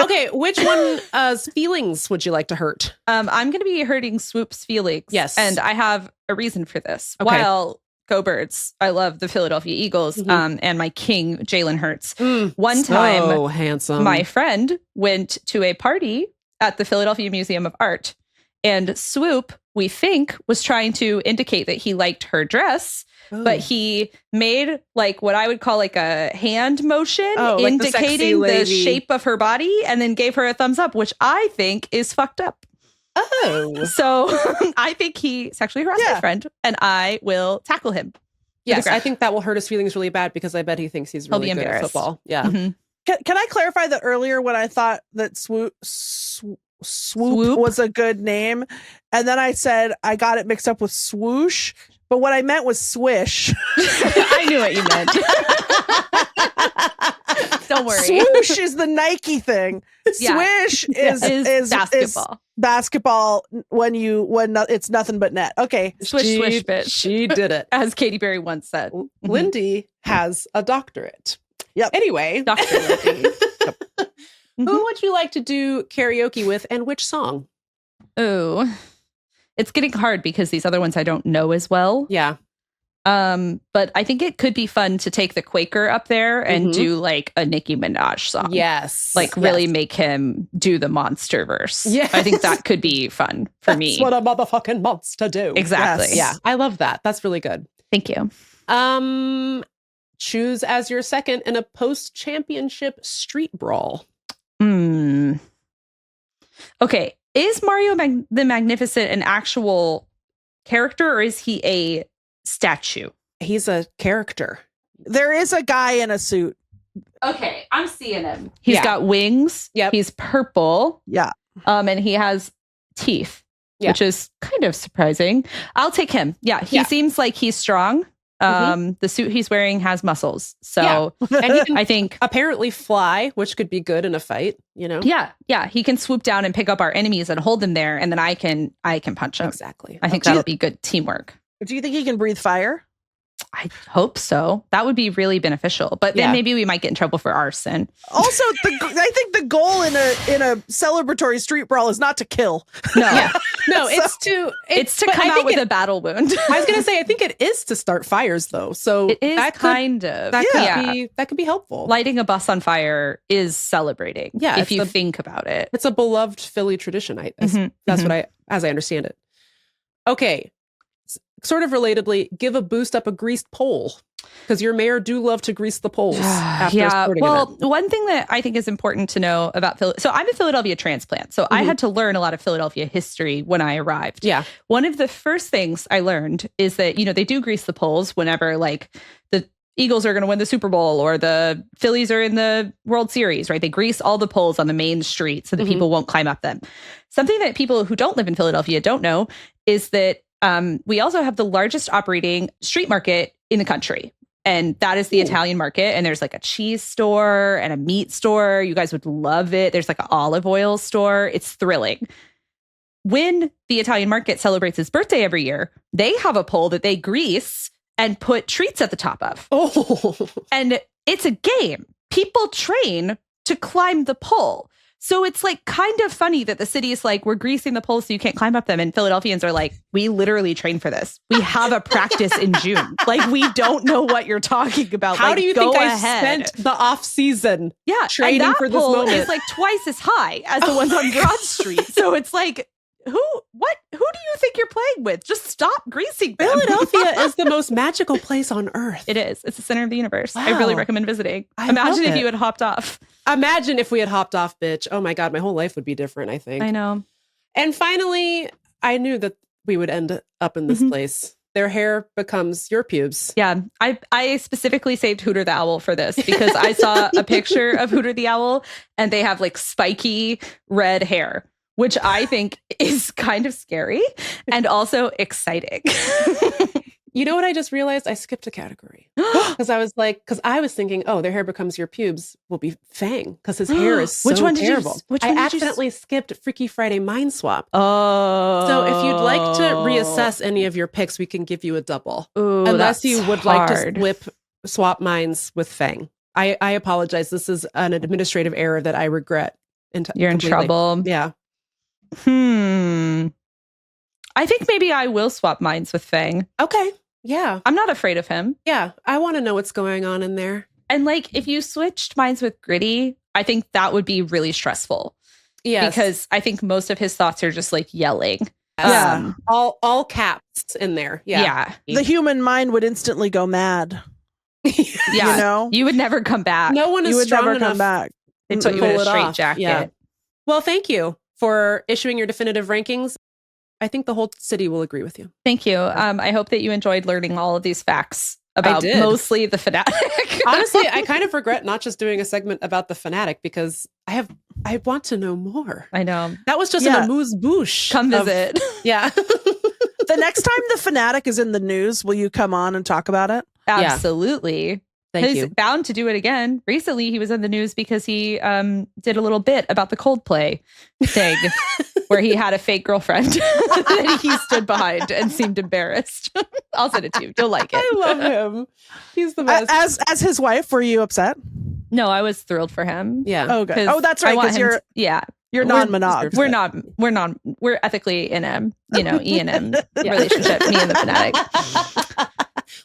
Okay, which one's feelings would you like to hurt? I'm going to be hurting Swoop's feelings. Yes. And I have a reason for this. Okay. While Go Birds, I love the Philadelphia Eagles and my king, Jalen Hurts. One time, handsome. My friend went to a party at the Philadelphia Museum of Art. And Swoop, we think, was trying to indicate that he liked her dress, but he made like what I would call like a hand motion indicating the shape of her body and then gave her a thumbs up, which I think is fucked up. Oh. So I think he sexually harassed my friend and I will tackle him. Yes, I think that will hurt his feelings really bad because I bet he thinks he's really good at football. Yeah. Mm-hmm. Can I clarify that earlier when I thought that Swoop was a good name, and then I said I got it mixed up with swoosh, but what I meant was swish. I knew what you meant. Don't worry. Swoosh is the Nike thing. Swish is basketball. Basketball when it's nothing but net. Okay. Swish, swish, bitch. She did it. As Katy Perry once said. Lindy has a doctorate. Yep. Anyway. Dr. Lindy. Who would you like to do karaoke with and which song? Oh, it's getting hard because these other ones I don't know as well. Yeah. But I think it could be fun to take the Quaker up there and do like a Nicki Minaj song. Yes. Like really make him do the monster verse. Yeah. I think that could be fun for me. That's what a motherfucking monster do. Exactly. Yes. Yeah. I love that. That's really good. Thank you. Choose as your second in a post-championship street brawl. Okay. Is Mario the Magnificent an actual character or is he a statue? He's a character. There is a guy in a suit. Okay, I'm seeing him. He's got wings. Yep. He's purple. Yeah. And he has teeth, which is kind of surprising. I'll take him. Yeah, he seems like he's strong. The suit he's wearing has muscles. So and he can I think apparently fly, which could be good in a fight, you know? Yeah. He can swoop down and pick up our enemies and hold them there, and then I can punch him. Exactly. I think that'll be good teamwork. Do you think he can breathe fire? I hope so. That would be really beneficial. But then maybe we might get in trouble for arson. Also, I think the goal in a celebratory street brawl is not to kill. No, no, it's to come out with a battle wound. I was going to say, I think it is to start fires, though. So it is that could be helpful. Lighting a bus on fire is celebrating. Yeah, if you think about it, it's a beloved Philly tradition. That's what as I understand it. Okay. Sort of relatedly, give a boost up a greased pole, because your mayor do love to grease the poles. After a sporting event. One thing that I think is important to know about so I'm a Philadelphia transplant, so I had to learn a lot of Philadelphia history when I arrived. Yeah, one of the first things I learned is that they do grease the poles whenever like the Eagles are going to win the Super Bowl or the Phillies are in the World Series, right? They grease all the poles on the main street so that people won't climb up them. Something that people who don't live in Philadelphia don't know is that we also have the largest operating street market in the country. And that is the Italian market. And there's like a cheese store and a meat store. You guys would love it. There's like an olive oil store. It's thrilling. When the Italian market celebrates its birthday every year, they have a pole that they grease and put treats at the top of. And it's a game. People train to climb the pole. So it's like kind of funny that the city is like, we're greasing the poles so you can't climb up them. And Philadelphians are like, we literally train for this. We have a practice in June. Like, we don't know what you're talking about. How do you think I ahead. spent the off season training for this pole moment? Is like twice as high as the ones on Broad Street. So it's like, who do you think you're playing with? Just stop greasing them. Philadelphia is the most magical place on earth. It is. It's the center of the universe. Wow. I really recommend visiting. Imagine if you had hopped off. Imagine if we had hopped off, bitch. Oh my God, my whole life would be different, I think. I know. And finally, I knew that we would end up in this place. Their hair becomes your pubes. Yeah. I specifically saved Hooter the Owl for this because I saw a picture of Hooter the Owl and they have like spiky red hair, which I think is kind of scary and also exciting. You know what I just realized? I skipped a category. Because I was thinking, oh, their hair becomes your pubes will be Fang because his hair is so terrible. I accidentally skipped Freaky Friday Mind Swap. Oh. So if you'd like to reassess any of your picks, we can give you a double. Ooh, unless you would like to swap minds with Fang. I apologize. This is an administrative error that I regret. You're in trouble. Yeah. I think maybe I will swap minds with Fang. Okay. Yeah. I'm not afraid of him. Yeah. I want to know what's going on in there. And like, if you switched minds with Gritty, I think that would be really stressful. Yes. Because I think most of his thoughts are just like yelling. Yeah. All caps in there. Yeah. The human mind would instantly go mad. Yeah. You would never come back. No one is strong enough. Come back. They put you in a straight jacket. Yeah. Well, thank you for issuing your definitive rankings. I think the whole city will agree with you. Thank you. I hope that you enjoyed learning all of these facts about mostly the Fanatic. Honestly, I kind of regret not just doing a segment about the Fanatic because I want to know more. I know. That was just an amuse-bouche. Come visit. Yeah. The next time the Fanatic is in the news, will you come on and talk about it? Absolutely. He's bound to do it again. Recently, he was in the news because he did a little bit about the Coldplay thing where he had a fake girlfriend that he stood behind and seemed embarrassed. I'll send it to you. You'll like it. I love him. He's the best. As his wife, were you upset? No, I was thrilled for him. Yeah. Oh, good. Oh, that's right. Because you're non-monog. We're ethically in a E&M relationship. Me and the Fanatic.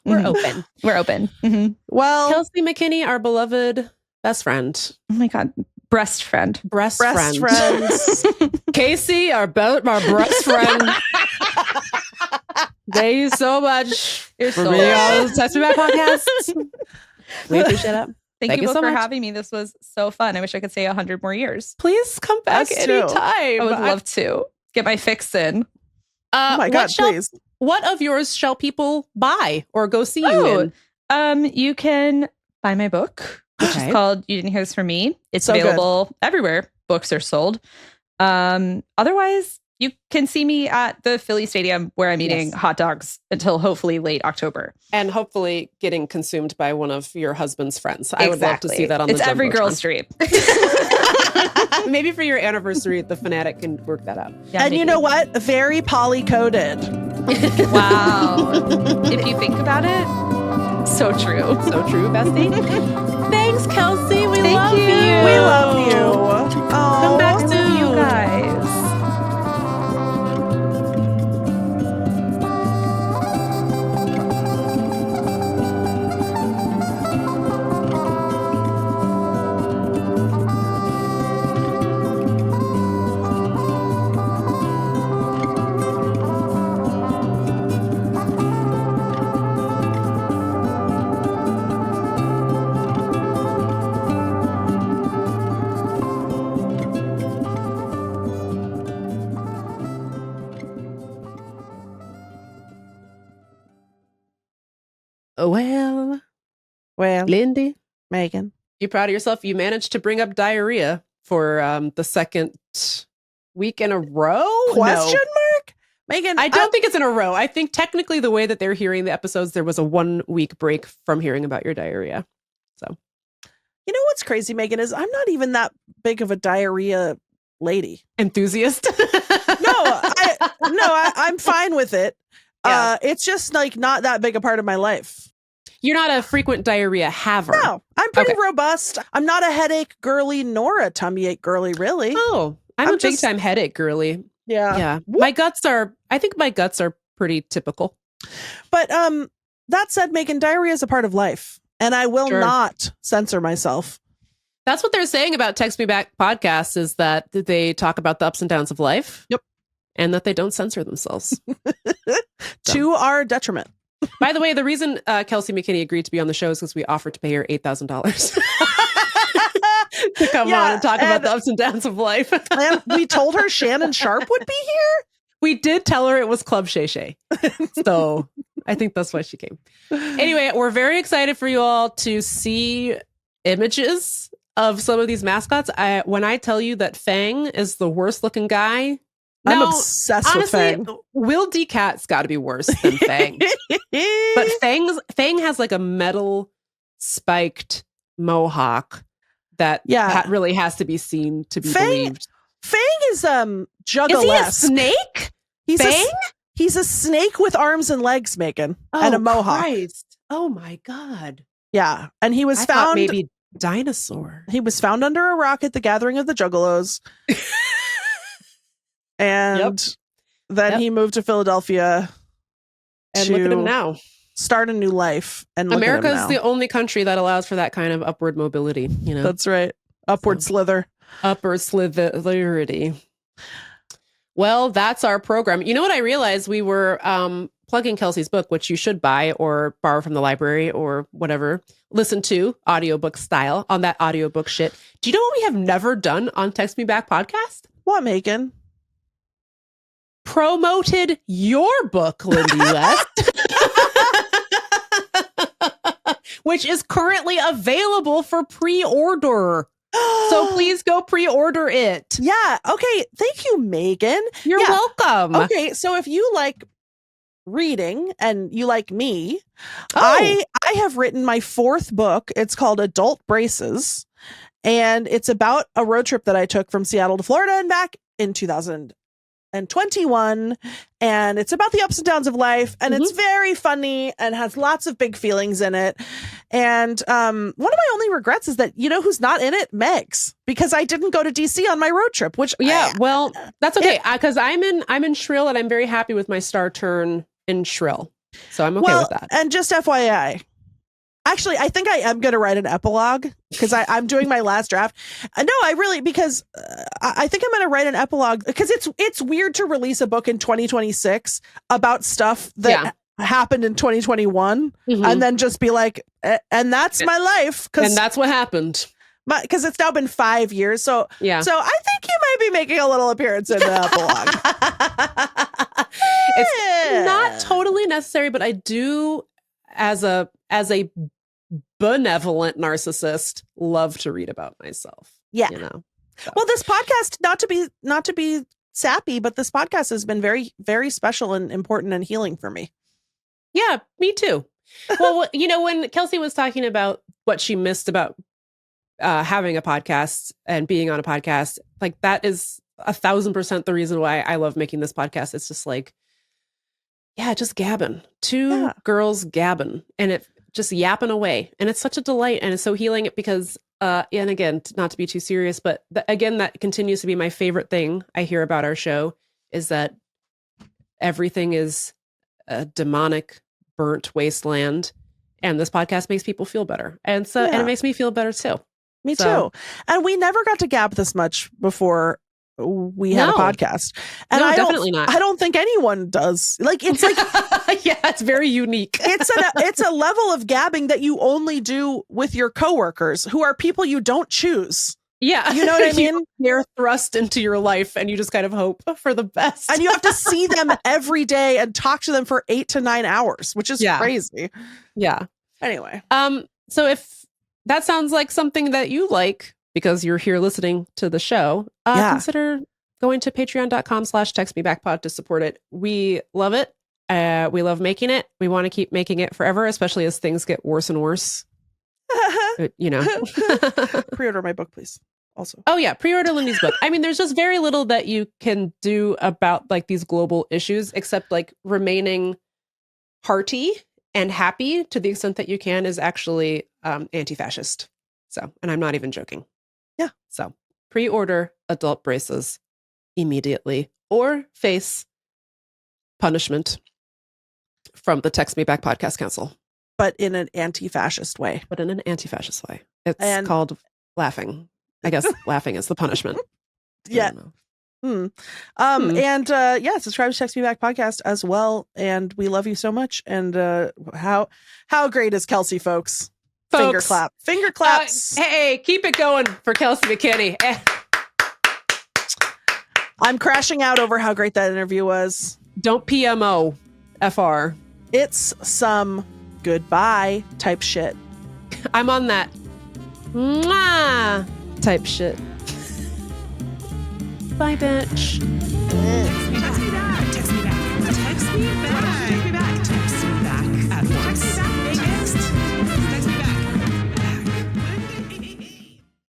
We're open. We're open. Mm-hmm. Well, Kelsey McKinney, our beloved best friend. Oh my God. Breast friend. Breast friends. Casey, our breast friend. Thank you so much for being on the Text Me Back podcast. We appreciate it. Thank you both for having me. This was so fun. I wish I could stay 100 more years. Please come back anytime. I would love to get my fix in. Oh my God, please. What of yours shall people buy or go see you in? You can buy my book, which is called You Didn't Hear This From Me. It's so available everywhere books are sold. Otherwise, you can see me at the Philly Stadium where I'm eating hot dogs until hopefully late October. And hopefully getting consumed by one of your husband's friends. I would love to see that on the Jumbotron. It's every girl's dream. Maybe for your anniversary, the Fanatic can work that out. Yeah, and maybe. You know what? Very poly-coded. Wow. If you think about it, so true. So true, bestie. Thanks, Kelsey. We Thank love you. We love you. Come back soon, you guys. Well, Lindy, Meagan, you proud of yourself? You managed to bring up diarrhea for the second week in a row? Question mark? Meagan, I don't think it's in a row. I think technically the way that they're hearing the episodes, there was a 1 week break from hearing about your diarrhea. So, you know what's crazy, Meagan, is I'm not even that big of a diarrhea lady. Enthusiast? I'm fine with it. Yeah. It's just like not that big a part of my life. You're not a frequent diarrhea haver. No, I'm pretty robust. I'm not a headache girly nor a tummy ache girly, really. Oh, I'm a big time headache girly. Yeah. Yeah. I think my guts are pretty typical. But that said, Meagan, diarrhea is a part of life. And I will not censor myself. That's what they're saying about Text Me Back podcast, is that they talk about the ups and downs of life. Yep. And that they don't censor themselves. To our detriment. By the way, the reason Kelsey McKinney agreed to be on the show is because we offered to pay her $8,000 to come on and talk about the ups and downs of life. And we told her Shannon Sharp would be here. We did tell her it was Club Shay Shay. So I think that's why she came. Anyway, we're very excited for you all to see images of some of these mascots. When I tell you that Fang is the worst looking guy, I'm obsessed with Fang. Will D. Cat's got to be worse than Fang. But Fang has like a metal spiked mohawk that really has to be seen to be believed. Fang is Juggalesque. Is he a snake? He's a snake with arms and legs, Meagan, and a mohawk. Christ. Oh my God. Yeah, and he was found maybe dinosaur. He was found under a rock at the gathering of the Juggalos. And then he moved to Philadelphia and look at him now. Start a new life. And America is the only country that allows for that kind of upward mobility. You know, that's right. Upward slither. Upward slitherity. Well, that's our program. You know what I realized? We were plugging Kelsey's book, which you should buy or borrow from the library or whatever. Listen to audiobook style on that audiobook shit. Do you know what we have never done on Text Me Back podcast? What, Meagan? Promoted your book, Lindy West, which is currently available for pre-order. So please go pre-order it. Yeah. Okay. Thank you, Meagan. You're welcome. Okay. So if you like reading and you like me, I have written my 4th book. It's called Adult Braces. And it's about a road trip that I took from Seattle to Florida and back in 2021, and it's about the ups and downs of life, and it's very funny and has lots of big feelings in it. And one of my only regrets is that, you know who's not in it? Megs, because I didn't go to DC on my road trip, which well, that's okay, because I'm in Shrill, and I'm very happy with my star turn in Shrill. So I'm okay with that. And just FYI, actually, I think I am going to write an epilogue because I'm doing my last draft. No, because I think I'm going to write an epilogue because it's weird to release a book in 2026 about stuff that happened in 2021 and then just be like, and that's my life. And that's what happened. Because it's now been 5 years. So I think you might be making a little appearance in the epilogue. It's not totally necessary, but I do, as a benevolent narcissist, love to read about myself. Yeah. So. Well, this podcast, not to be sappy, but this podcast has been very, very special and important and healing for me. Yeah, me too. Well, when Kelsey was talking about what she missed about having a podcast and being on a podcast, like that is 1,000% the reason why I love making this podcast. It's just like, just gabbing. Two girls gabbing, and it just yapping away. And it's such a delight, and it's so healing because, and again, not to be too serious, but again, that continues to be my favorite thing I hear about our show is that everything is a demonic, burnt wasteland. And this podcast makes people feel better. And so, and it makes me feel better too. Me too. And we never got to gab this much before we had a podcast. And definitely not. I don't think anyone does. Like, it's like, it's very unique. It's a level of gabbing that you only do with your coworkers who are people you don't choose. Yeah. You know what I mean? They're thrust into your life and you just kind of hope for the best. And you have to see them every day and talk to them for 8 to 9 hours, which is crazy. Yeah. Anyway. So if that sounds like something that you like because you're here listening to the show, consider going to patreon.com/textmebackpod to support it. We love it. We love making it. We want to keep making it forever, especially as things get worse and worse. Pre-order my book, please. Also. Oh yeah, pre-order Lindy's book. I mean, there's just very little that you can do about like these global issues, except like remaining hearty and happy to the extent that you can is actually anti-fascist. So, and I'm not even joking. Yeah. So pre-order adult braces immediately or face punishment from the Text Me Back Podcast Council. But in an anti-fascist way. It's called laughing. I guess laughing is the punishment. Yeah. And subscribe to Text Me Back Podcast as well. And we love you so much. And how great is Kelsey, folks? Finger claps. Hey, keep it going for Kelsey McKinney. I'm crashing out over how great that interview was. Don't PMO FR. It's some goodbye type shit. I'm on that mwah type shit. Bye, bitch.